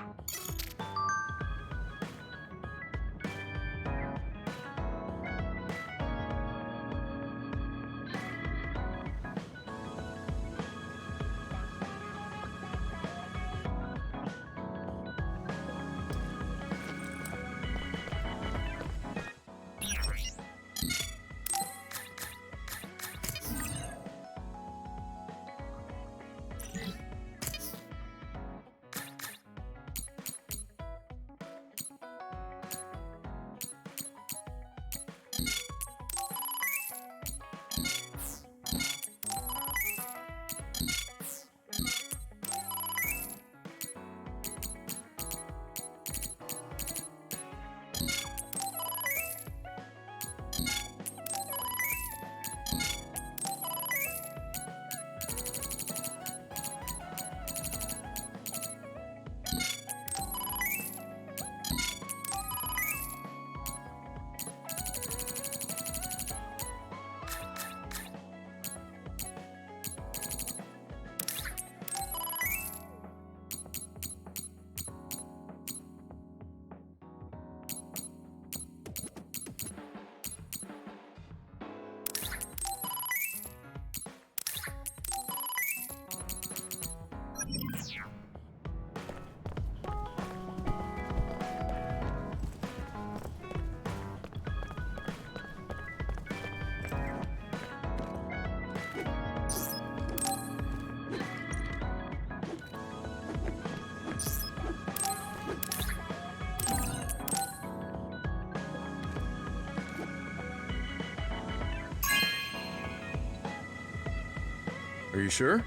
Are you sure?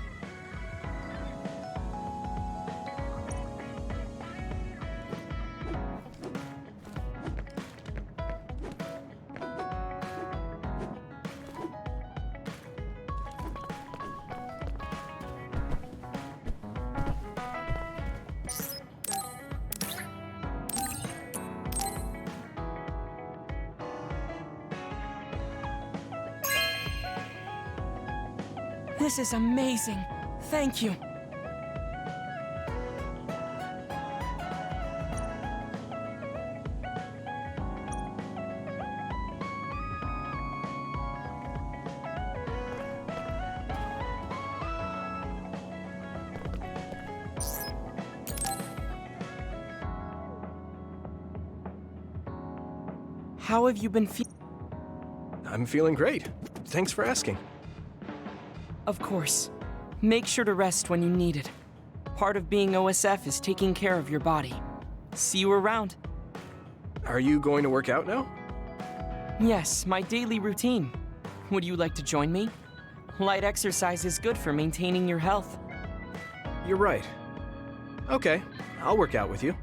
This is amazing. Thank you. How have you been feeling? I'm feeling great. Thanks for asking. Of course. Make sure to rest when you need it. Part of being OSF is taking care of your body. See you around. Are you going to work out now? Yes, my daily routine. Would you like to join me? Light exercise is good for maintaining your health. You're right. Okay, I'll work out with you.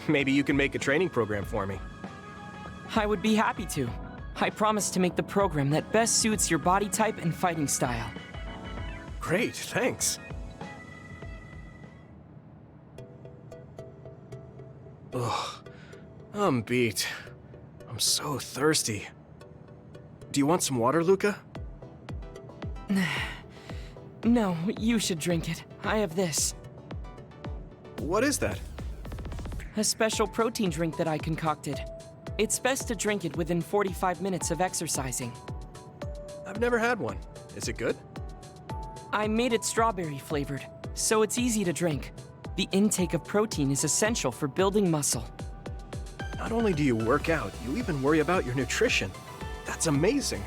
Maybe you can make a training program for me. I would be happy to. I promise to make the program that best suits your body type and fighting style. Great, thanks. Ugh, I'm beat. I'm so thirsty. Do you want some water, Luca? No, you should drink it. I have this. What is that? A special protein drink that I concocted. It's best to drink it within 45 minutes of exercising. I've never had one. Is it good? I made it strawberry flavored, so it's easy to drink. The intake of protein is essential for building muscle. Not only do you work out, you even worry about your nutrition. That's amazing.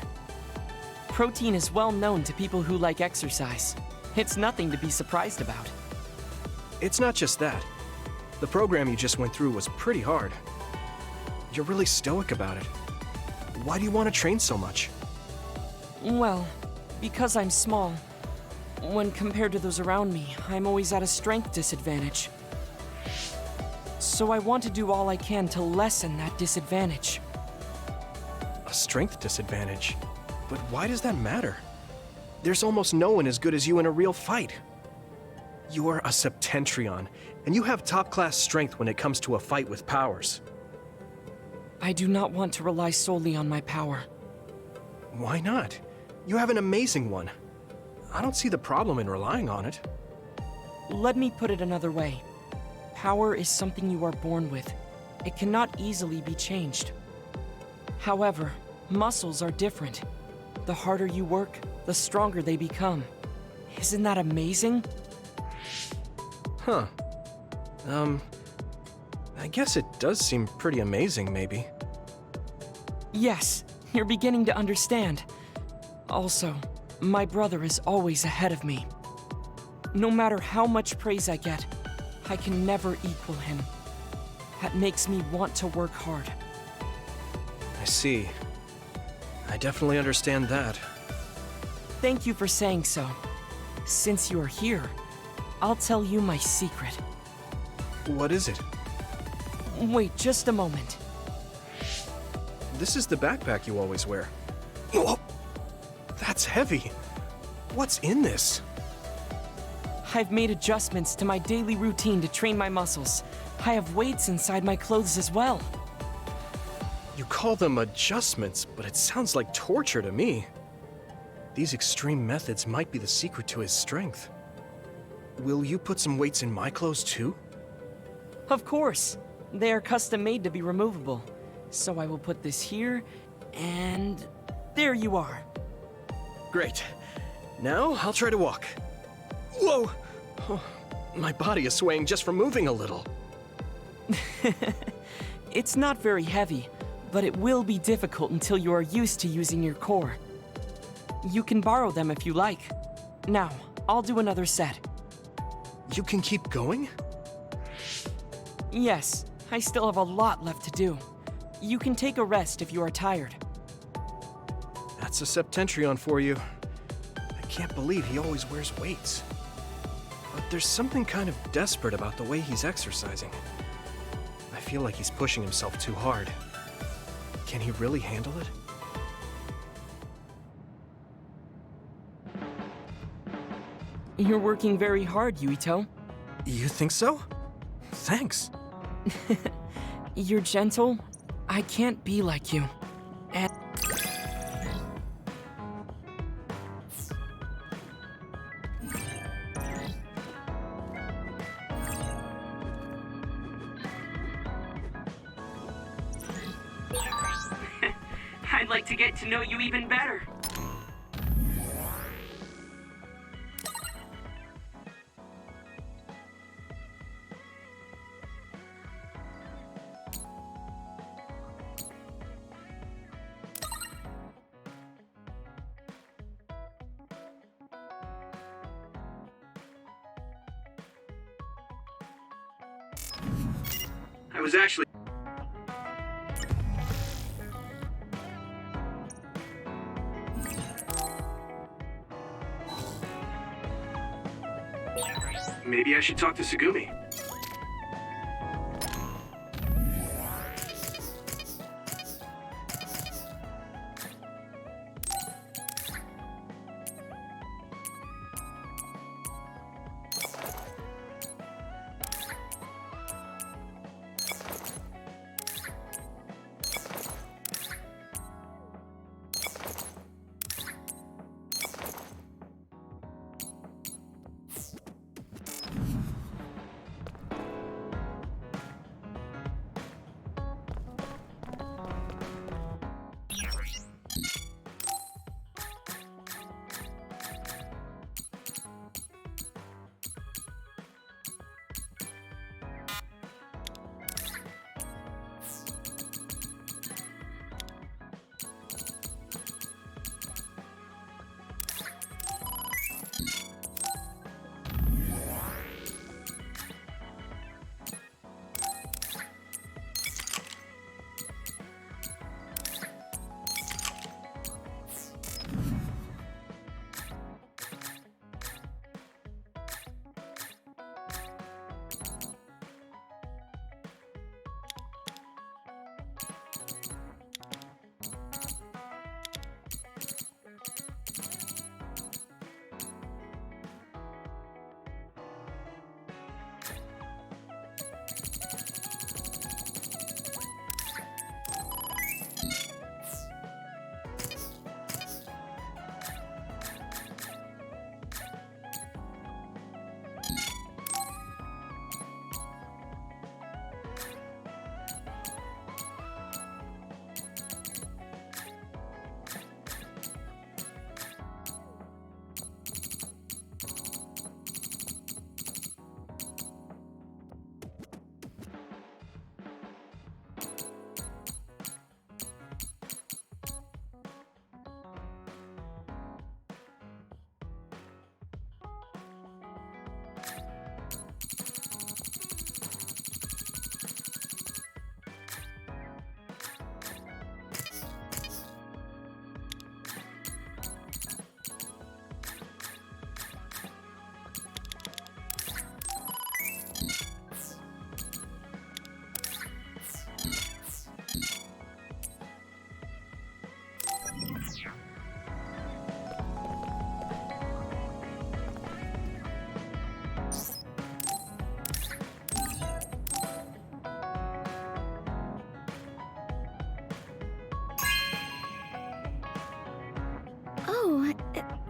Protein is well known to people who like exercise. It's nothing to be surprised about. It's not just that. The program you just went through was pretty hard. You're really stoic about it. Why do you want to train so much? Well, because I'm small. When compared to those around me, I'm always at a strength disadvantage. So I want to do all I can to lessen that disadvantage. A strength disadvantage? But why does that matter? There's almost no one as good as you in a real fight. You are a Septentrion, and you have top-class strength when it comes to a fight with powers. I do not want to rely solely on my power. Why not? You have an amazing one. I don't see the problem in relying on it. Let me put it another way. Power is something you are born with. It cannot easily be changed. However, muscles are different. The harder you work, the stronger they become. Isn't that amazing? Huh. I guess it does seem pretty amazing, maybe. Yes, you're beginning to understand. Also, my brother is always ahead of me. No matter how much praise I get, I can never equal him. That makes me want to work hard. I see. I definitely understand that. Thank you for saying so. Since you are here, I'll tell you my secret. What is it? Wait just a moment. This is the backpack you always wear. Whoa! That's heavy. What's in this? I've made adjustments to my daily routine to train my muscles. I have weights inside my clothes as well. You call them adjustments, but it sounds like torture to me. These extreme methods might be the secret to his strength. Will you put some weights in my clothes too? Of course. They are custom made to be removable. So I will put this here, and there you are. Great. Now I'll try to walk. Whoa! Oh, my body is swaying just from moving a little. It's not very heavy, but it will be difficult until you are used to using your core. You can borrow them if you like. Now, I'll do another set. You can keep going? Yes, I still have a lot left to do. You can take a rest if you are tired. That's a Septentrion for you. I can't believe he always wears weights. But there's something kind of desperate about the way he's exercising. I feel like he's pushing himself too hard. Can he really handle it? You're working very hard, Yuito. You think so? Thanks. You're gentle. I can't be like you. And I'd like to get to know you even better. I was actually... Maybe I should talk to Tsugumi.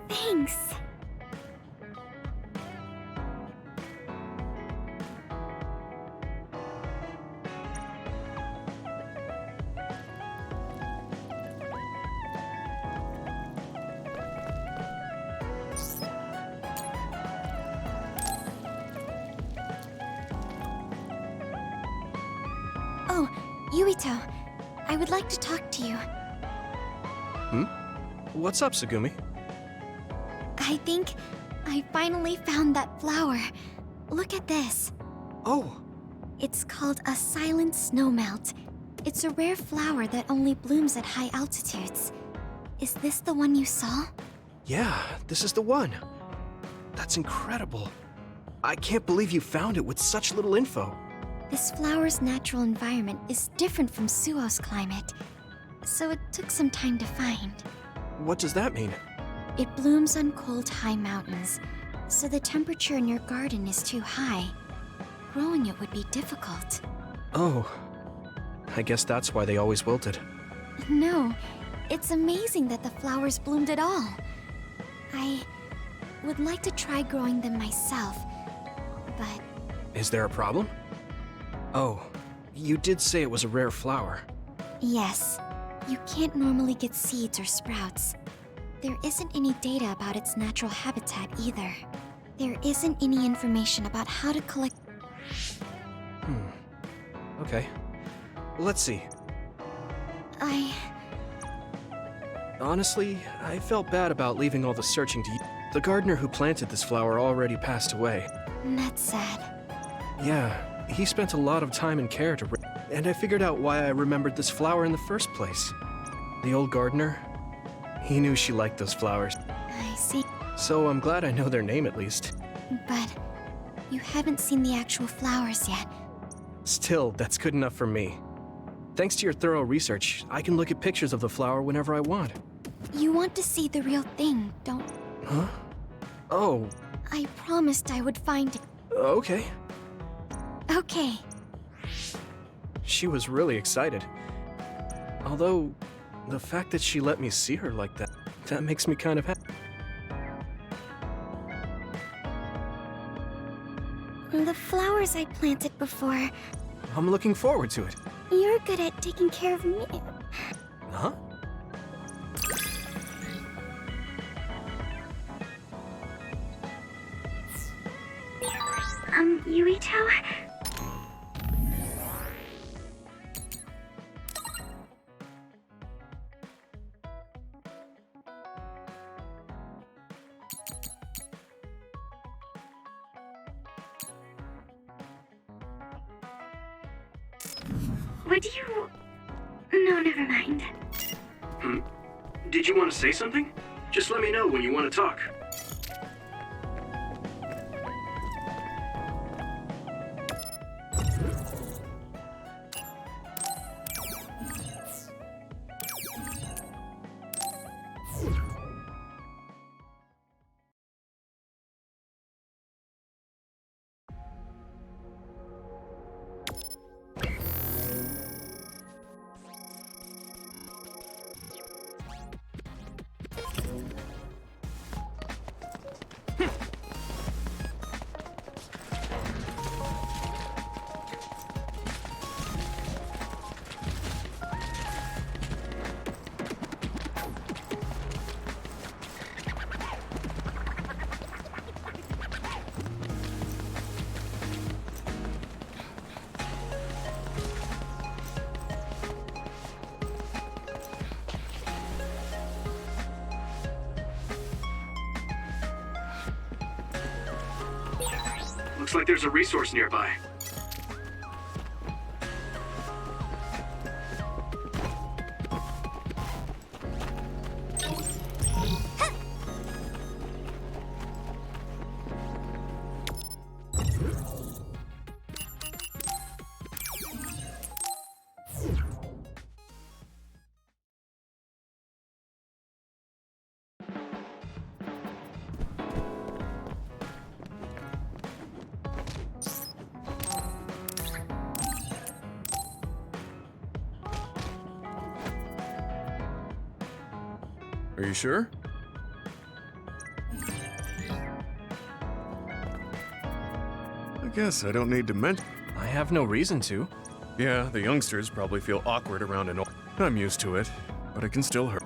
Thanks. Oh, Yuito, I would like to talk to you. What's up, Tsugumi? I think I finally found that flower. Look at this. Oh, It's called a silent snowmelt. It's a rare flower that only blooms at high altitudes. Is this the one you saw? yeah, this is the one. That's incredible. I can't believe you found it with such little info. This flower's natural environment is different from Suo's climate, so it took some time to find. What does that mean? It blooms on cold, high mountains, so the temperature in your garden is too high. Growing it would be difficult. Oh, I guess that's why they always wilted. No, it's amazing that the flowers bloomed at all. I would like to try growing them myself, but Is there a problem? Oh, you did say it was a rare flower. yes, you can't normally get seeds or sprouts. There isn't any data about its natural habitat either. There isn't any information about how to collect. Okay. Let's see. Honestly, I felt bad about leaving all the searching to you. The gardener who planted this flower already passed away. That's sad. Yeah, he spent a lot of time and care to and I figured out why I remembered this flower in the first place. The old gardener, he knew she liked those flowers. I see. So I'm glad I know their name at least. But you haven't seen the actual flowers yet. Still, that's good enough for me. Thanks to your thorough research, I can look at pictures of the flower whenever I want. You want to see the real thing, don't? Huh? Oh, I promised I would find it. okay. Okay. She was really excited. Although, the fact that she let me see her like that makes me kind of happy. The flowers I planted before. I'm looking forward to it. You're good at taking care of me. Huh? Yuito? Would you... No, never mind. Did you want to say something? Just let me know when you want to talk. Looks like there's a resource nearby. Are you sure? guess I don't need to mention. I have no reason to. Yeah, the youngsters probably feel awkward around an old. I'm used to it, but it can still hurt.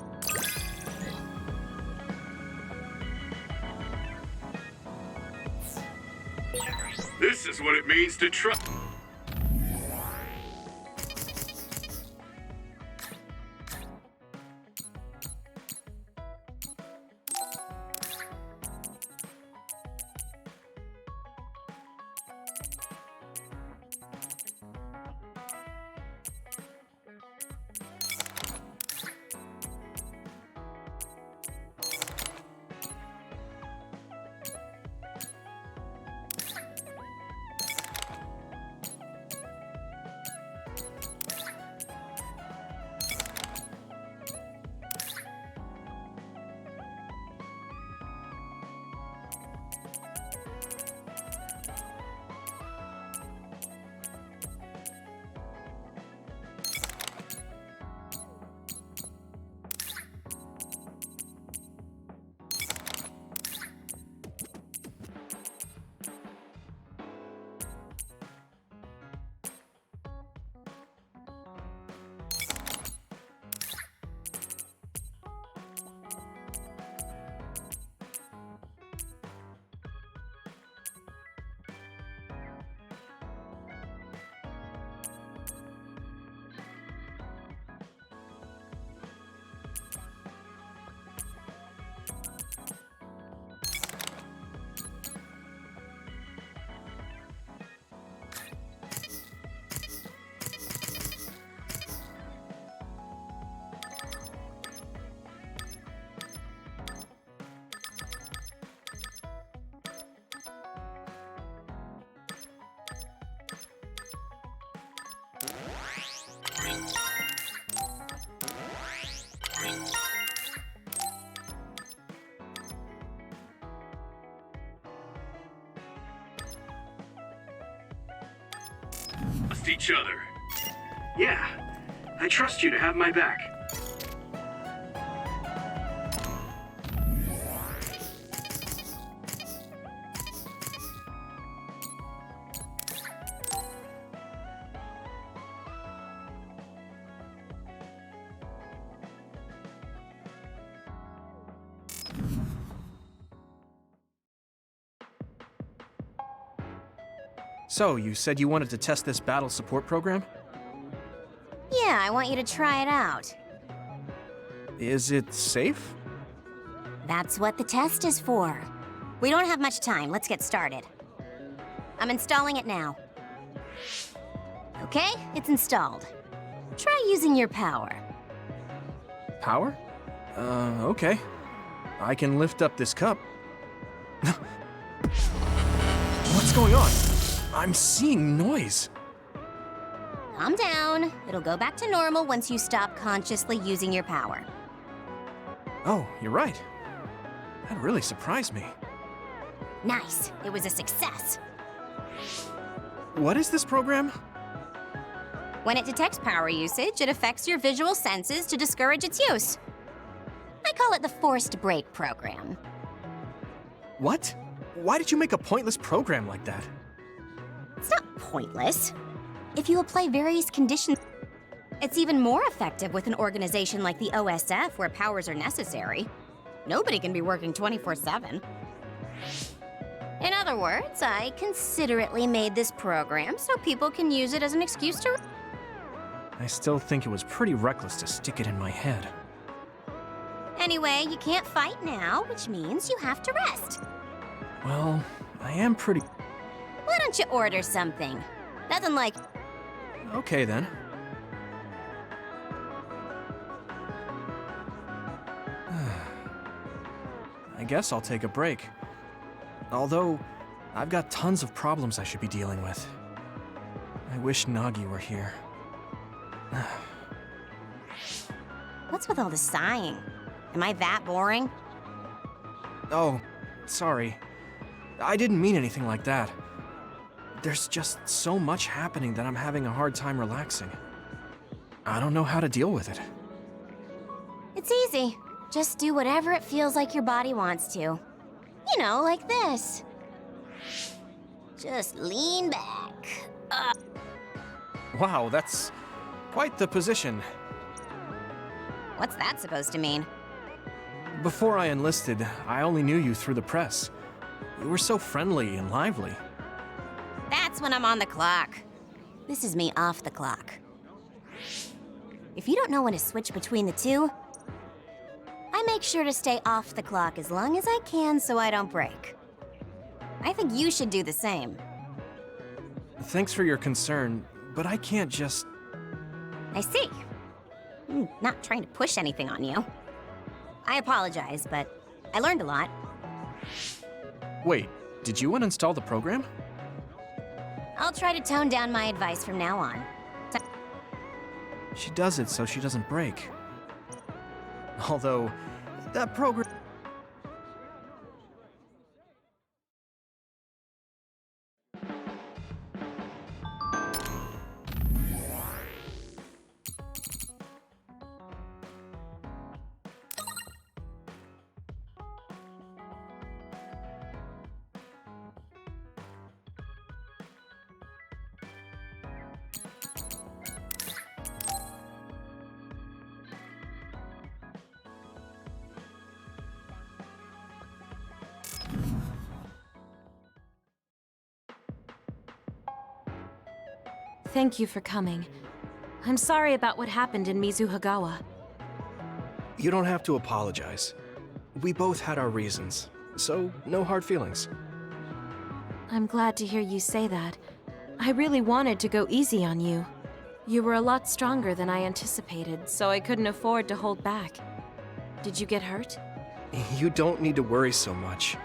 This is what it means to trust. Trust each other. Yeah, I trust you to have my back. So, you said you wanted to test this battle support program? Yeah, I want you to try it out. Is it safe? That's what the test is for. We don't have much time. Let's get started. I'm installing it now. Okay, it's installed. Try using your power. Power? Okay. I can lift up this cup. What's going on? I'm seeing noise. Calm down. It'll go back to normal once you stop consciously using your power. Oh, you're right. That really surprised me. Nice. It was a success. What is this program? When it detects power usage, it affects your visual senses to discourage its use. I call it the forced break program. What? Why did you make a pointless program like that? It's not pointless. If you apply various conditions, it's even more effective with an organization like the OSF where powers are necessary. Nobody can be working 24/7. In other words, I considerately made this program so people can use it as an excuse to... I still think it was pretty reckless to stick it in my head. Anyway, you can't fight now, which means you have to rest. Well, I am pretty... Why don't you order something? Nothing like... Okay, then. I guess I'll take a break. Although, I've got tons of problems I should be dealing with. I wish Nagi were here. What's with all the sighing? Am I that boring? Oh, sorry. I didn't mean anything like that. There's just so much happening that I'm having a hard time relaxing. I don't know how to deal with it. It's easy. Just do whatever it feels like your body wants to. You know, like this. Just lean back. Wow, that's quite the position. What's that supposed to mean? Before I enlisted, I only knew you through the press. You were so friendly and lively. That's when I'm on the clock. This is me off the clock. If you don't know when to switch between the two, I make sure to stay off the clock as long as I can so I don't break. I think you should do the same. Thanks for your concern, but I can't just... I see. I'm not trying to push anything on you. I apologize, but I learned a lot. Wait, did you uninstall the program? I'll try to tone down my advice from now on. She does it so she doesn't break. Although, that program... Thank you for coming. I'm sorry about what happened in Mizuhagawa. You don't have to apologize. We both had our reasons, so no hard feelings. I'm glad to hear you say that. I really wanted to go easy on you. You were a lot stronger than I anticipated, so I couldn't afford to hold back. Did you get hurt? You don't need to worry so much.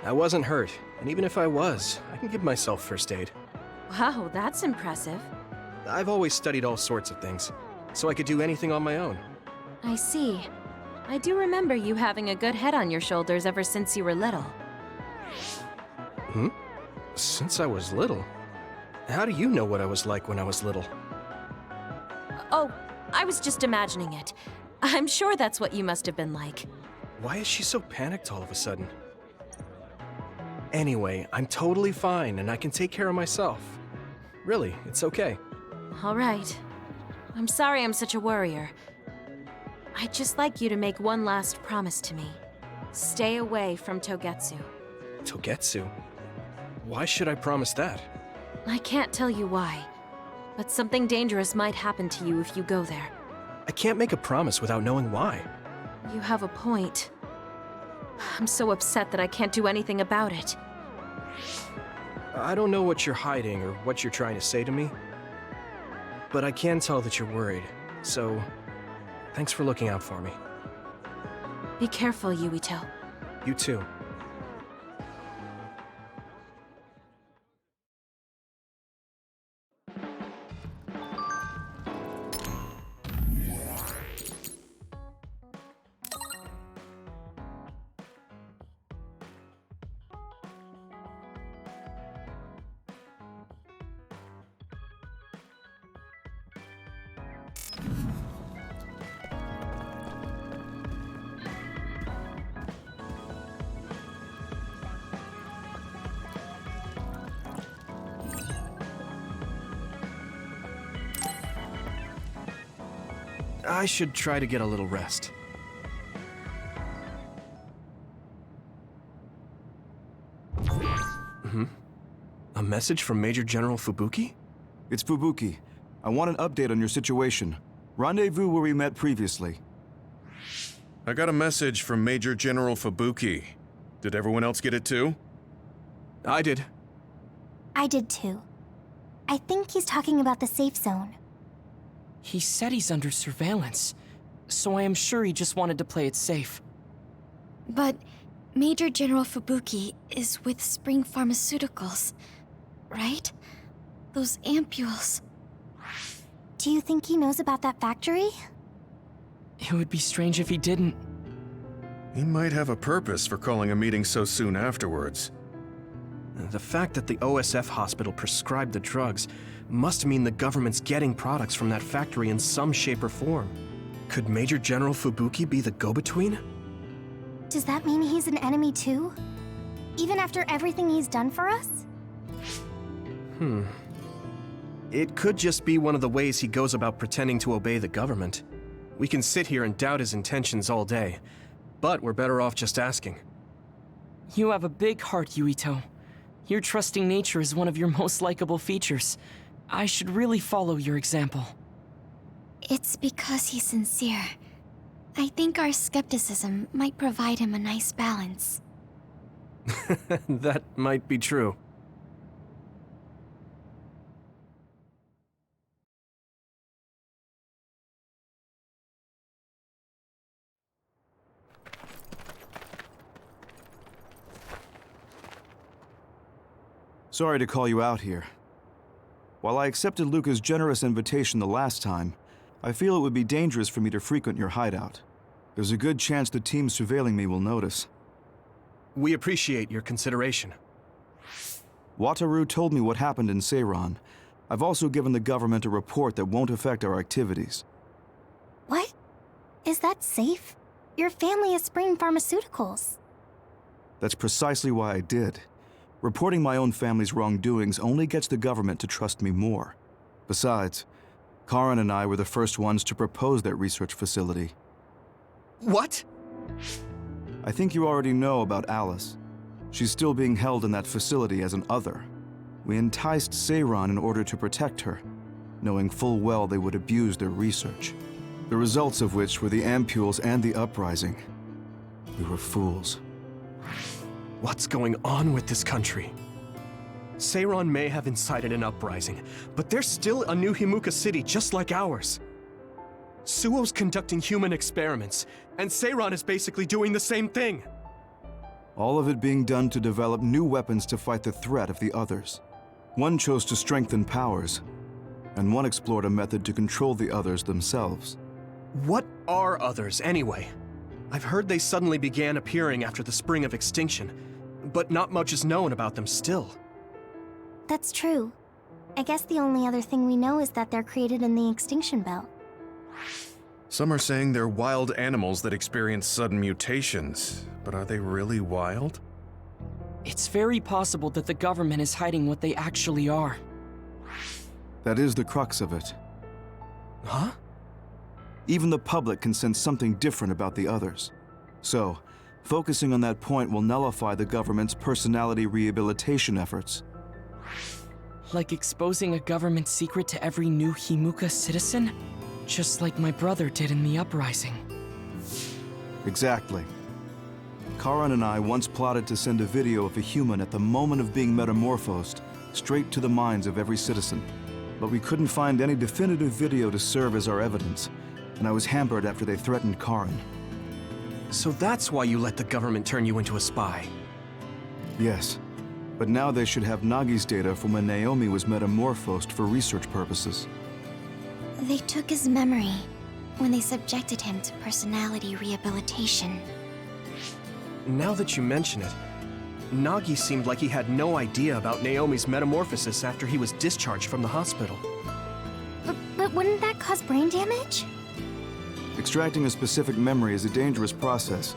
I wasn't hurt, and even if I was, I can give myself first aid. Wow, that's impressive. I've always studied all sorts of things, so I could do anything on my own. I see. I do remember you having a good head on your shoulders ever since you were little. Since I was little? How do you know what I was like when I was little? Oh, I was just imagining it. I'm sure that's what you must have been like. Why is she so panicked all of a sudden? Anyway, I'm totally fine and I can take care of myself. Really, it's okay. All right. I'm sorry I'm such a worrier. I'd just like you to make one last promise to me. Stay away from Togetsu. Togetsu? Why should I promise that? I can't tell you why, but something dangerous might happen to you if you go there. I can't make a promise without knowing why. You have a point. I'm so upset that I can't do anything about it. I don't know what you're hiding or what you're trying to say to me, but I can tell that you're worried, so thanks for looking out for me. Be careful, Yuito. You too. I should try to get a little rest. A message from Major General Fubuki? It's Fubuki. I want an update on your situation. Rendezvous where we met previously. I got a message from Major General Fubuki. Did everyone else get it too? I did. I did too. I think he's talking about the safe zone. He said he's under surveillance, so I am sure he just wanted to play it safe. But Major General Fubuki is with Spring Pharmaceuticals, right? Those ampules. Do you think he knows about that factory? It would be strange if he didn't. He might have a purpose for calling a meeting so soon afterwards. The fact that the OSF hospital prescribed the drugs must mean the government's getting products from that factory in some shape or form. Could Major General Fubuki be the go-between? Does that mean he's an enemy too? Even after everything he's done for us? It could just be one of the ways he goes about pretending to obey the government. We can sit here and doubt his intentions all day, but we're better off just asking. You have a big heart, Yuito. Your trusting nature is one of your most likable features. I should really follow your example. It's because he's sincere. I think our skepticism might provide him a nice balance. That might be true. Sorry to call you out here. While I accepted Luca's generous invitation the last time, I feel it would be dangerous for me to frequent your hideout. There's a good chance the team surveilling me will notice. We appreciate your consideration. Wataru told me what happened in Seiran. I've also given the government a report that won't affect our activities. What? Is that safe? Your family is Spring Pharmaceuticals. That's precisely why I did. Reporting my own family's wrongdoings only gets the government to trust me more. Besides, Karen and I were the first ones to propose that research facility. What? I think you already know about Alice. She's still being held in that facility as an other. We enticed Seiran in order to protect her, knowing full well they would abuse their research. The results of which were the ampules and the uprising. We were fools. What's going on with this country? Seiran may have incited an uprising, but there's still a new Himuka city just like ours. Suo's conducting human experiments, and Seiran is basically doing the same thing. All of it being done to develop new weapons to fight the threat of the others. One chose to strengthen powers, and one explored a method to control the others themselves. What are others, anyway? I've heard they suddenly began appearing after the Spring of Extinction, but not much is known about them still. That's true. I guess the only other thing we know is that they're created in the extinction belt. Some are saying they're wild animals that experience sudden mutations, but are they really wild? It's very possible that the government is hiding what they actually are. That is the crux of it. Huh? Even the public can sense something different about the others. So, focusing on that point will nullify the government's personality rehabilitation efforts. Like exposing a government secret to every new Himuka citizen? Just like my brother did in the uprising. Exactly. Karan and I once plotted to send a video of a human at the moment of being metamorphosed straight to the minds of every citizen. But we couldn't find any definitive video to serve as our evidence, and I was hampered after they threatened Karan. So that's why you let the government turn you into a spy? Yes, but now they should have Nagi's data from when Naomi was metamorphosed for research purposes. They took his memory when they subjected him to personality rehabilitation. Now that you mention it, Nagi seemed like he had no idea about Naomi's metamorphosis after he was discharged from the hospital. But wouldn't that cause brain damage? Extracting a specific memory is a dangerous process,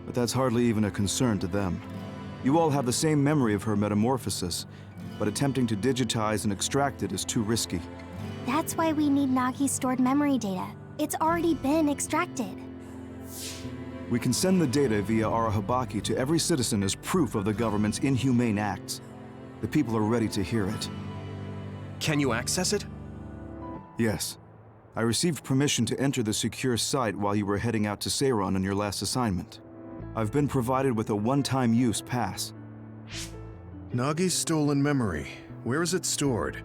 but that's hardly even a concern to them. You all have the same memory of her metamorphosis, but attempting to digitize and extract it is too risky. That's why we need Nagi's stored memory data. It's already been extracted. We can send the data via Arahabaki to every citizen as proof of the government's inhumane acts. The people are ready to hear it. Can you access it? Yes. I received permission to enter the secure site while you were heading out to Seiran on your last assignment. I've been provided with a one-time use pass. Nagi's stolen memory. Where is it stored?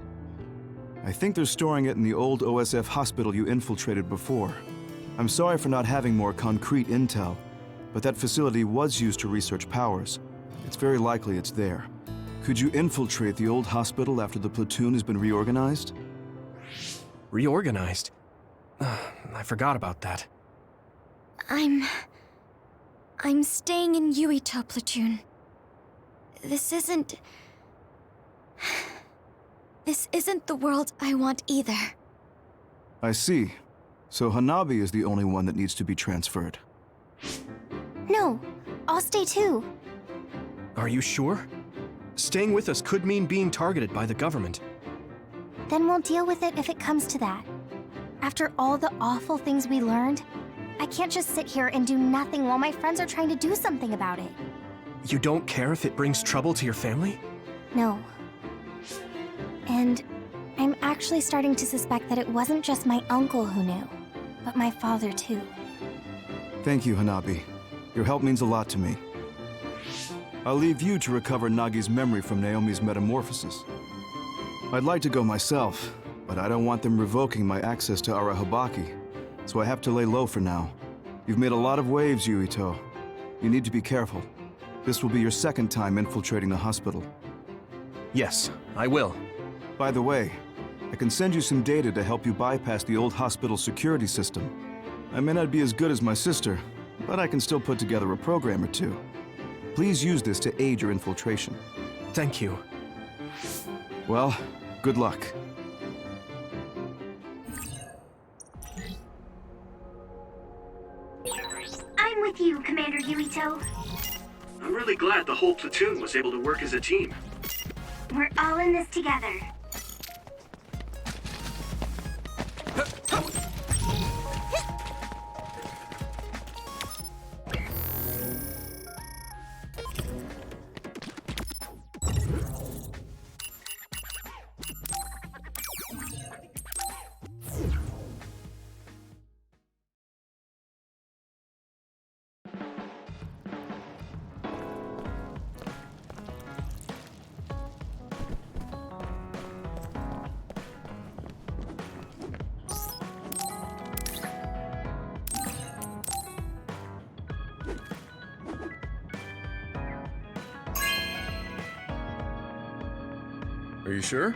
I think they're storing it in the old OSF hospital you infiltrated before. I'm sorry for not having more concrete intel, but that facility was used to research powers. It's very likely it's there. Could you infiltrate the old hospital after the platoon has been reorganized? Reorganized? I forgot about that. I'm staying in Yuito platoon. This isn't the world I want either. I see. So Hanabi is the only one that needs to be transferred. No, I'll stay too. Are you sure? Staying with us could mean being targeted by the government. Then we'll deal with it if it comes to that. After all the awful things we learned, I can't just sit here and do nothing while my friends are trying to do something about it. You don't care if it brings trouble to your family? No. And I'm actually starting to suspect that it wasn't just my uncle who knew, but my father too. Thank you, Hanabi. Your help means a lot to me. I'll leave you to recover Nagi's memory from Naomi's metamorphosis. I'd like to go myself, but I don't want them revoking my access to Arahabaki, so I have to lay low for now. You've made a lot of waves, Yuito. You need to be careful. This will be your second time infiltrating the hospital. Yes, I will. By the way, I can send you some data to help you bypass the old hospital security system. I may not be as good as my sister, but I can still put together a program or two. Please use this to aid your infiltration. Thank you. Well, good luck. I'm with you, Commander Yuito. I'm really glad the whole platoon was able to work as a team. We're all in this together. Are you sure?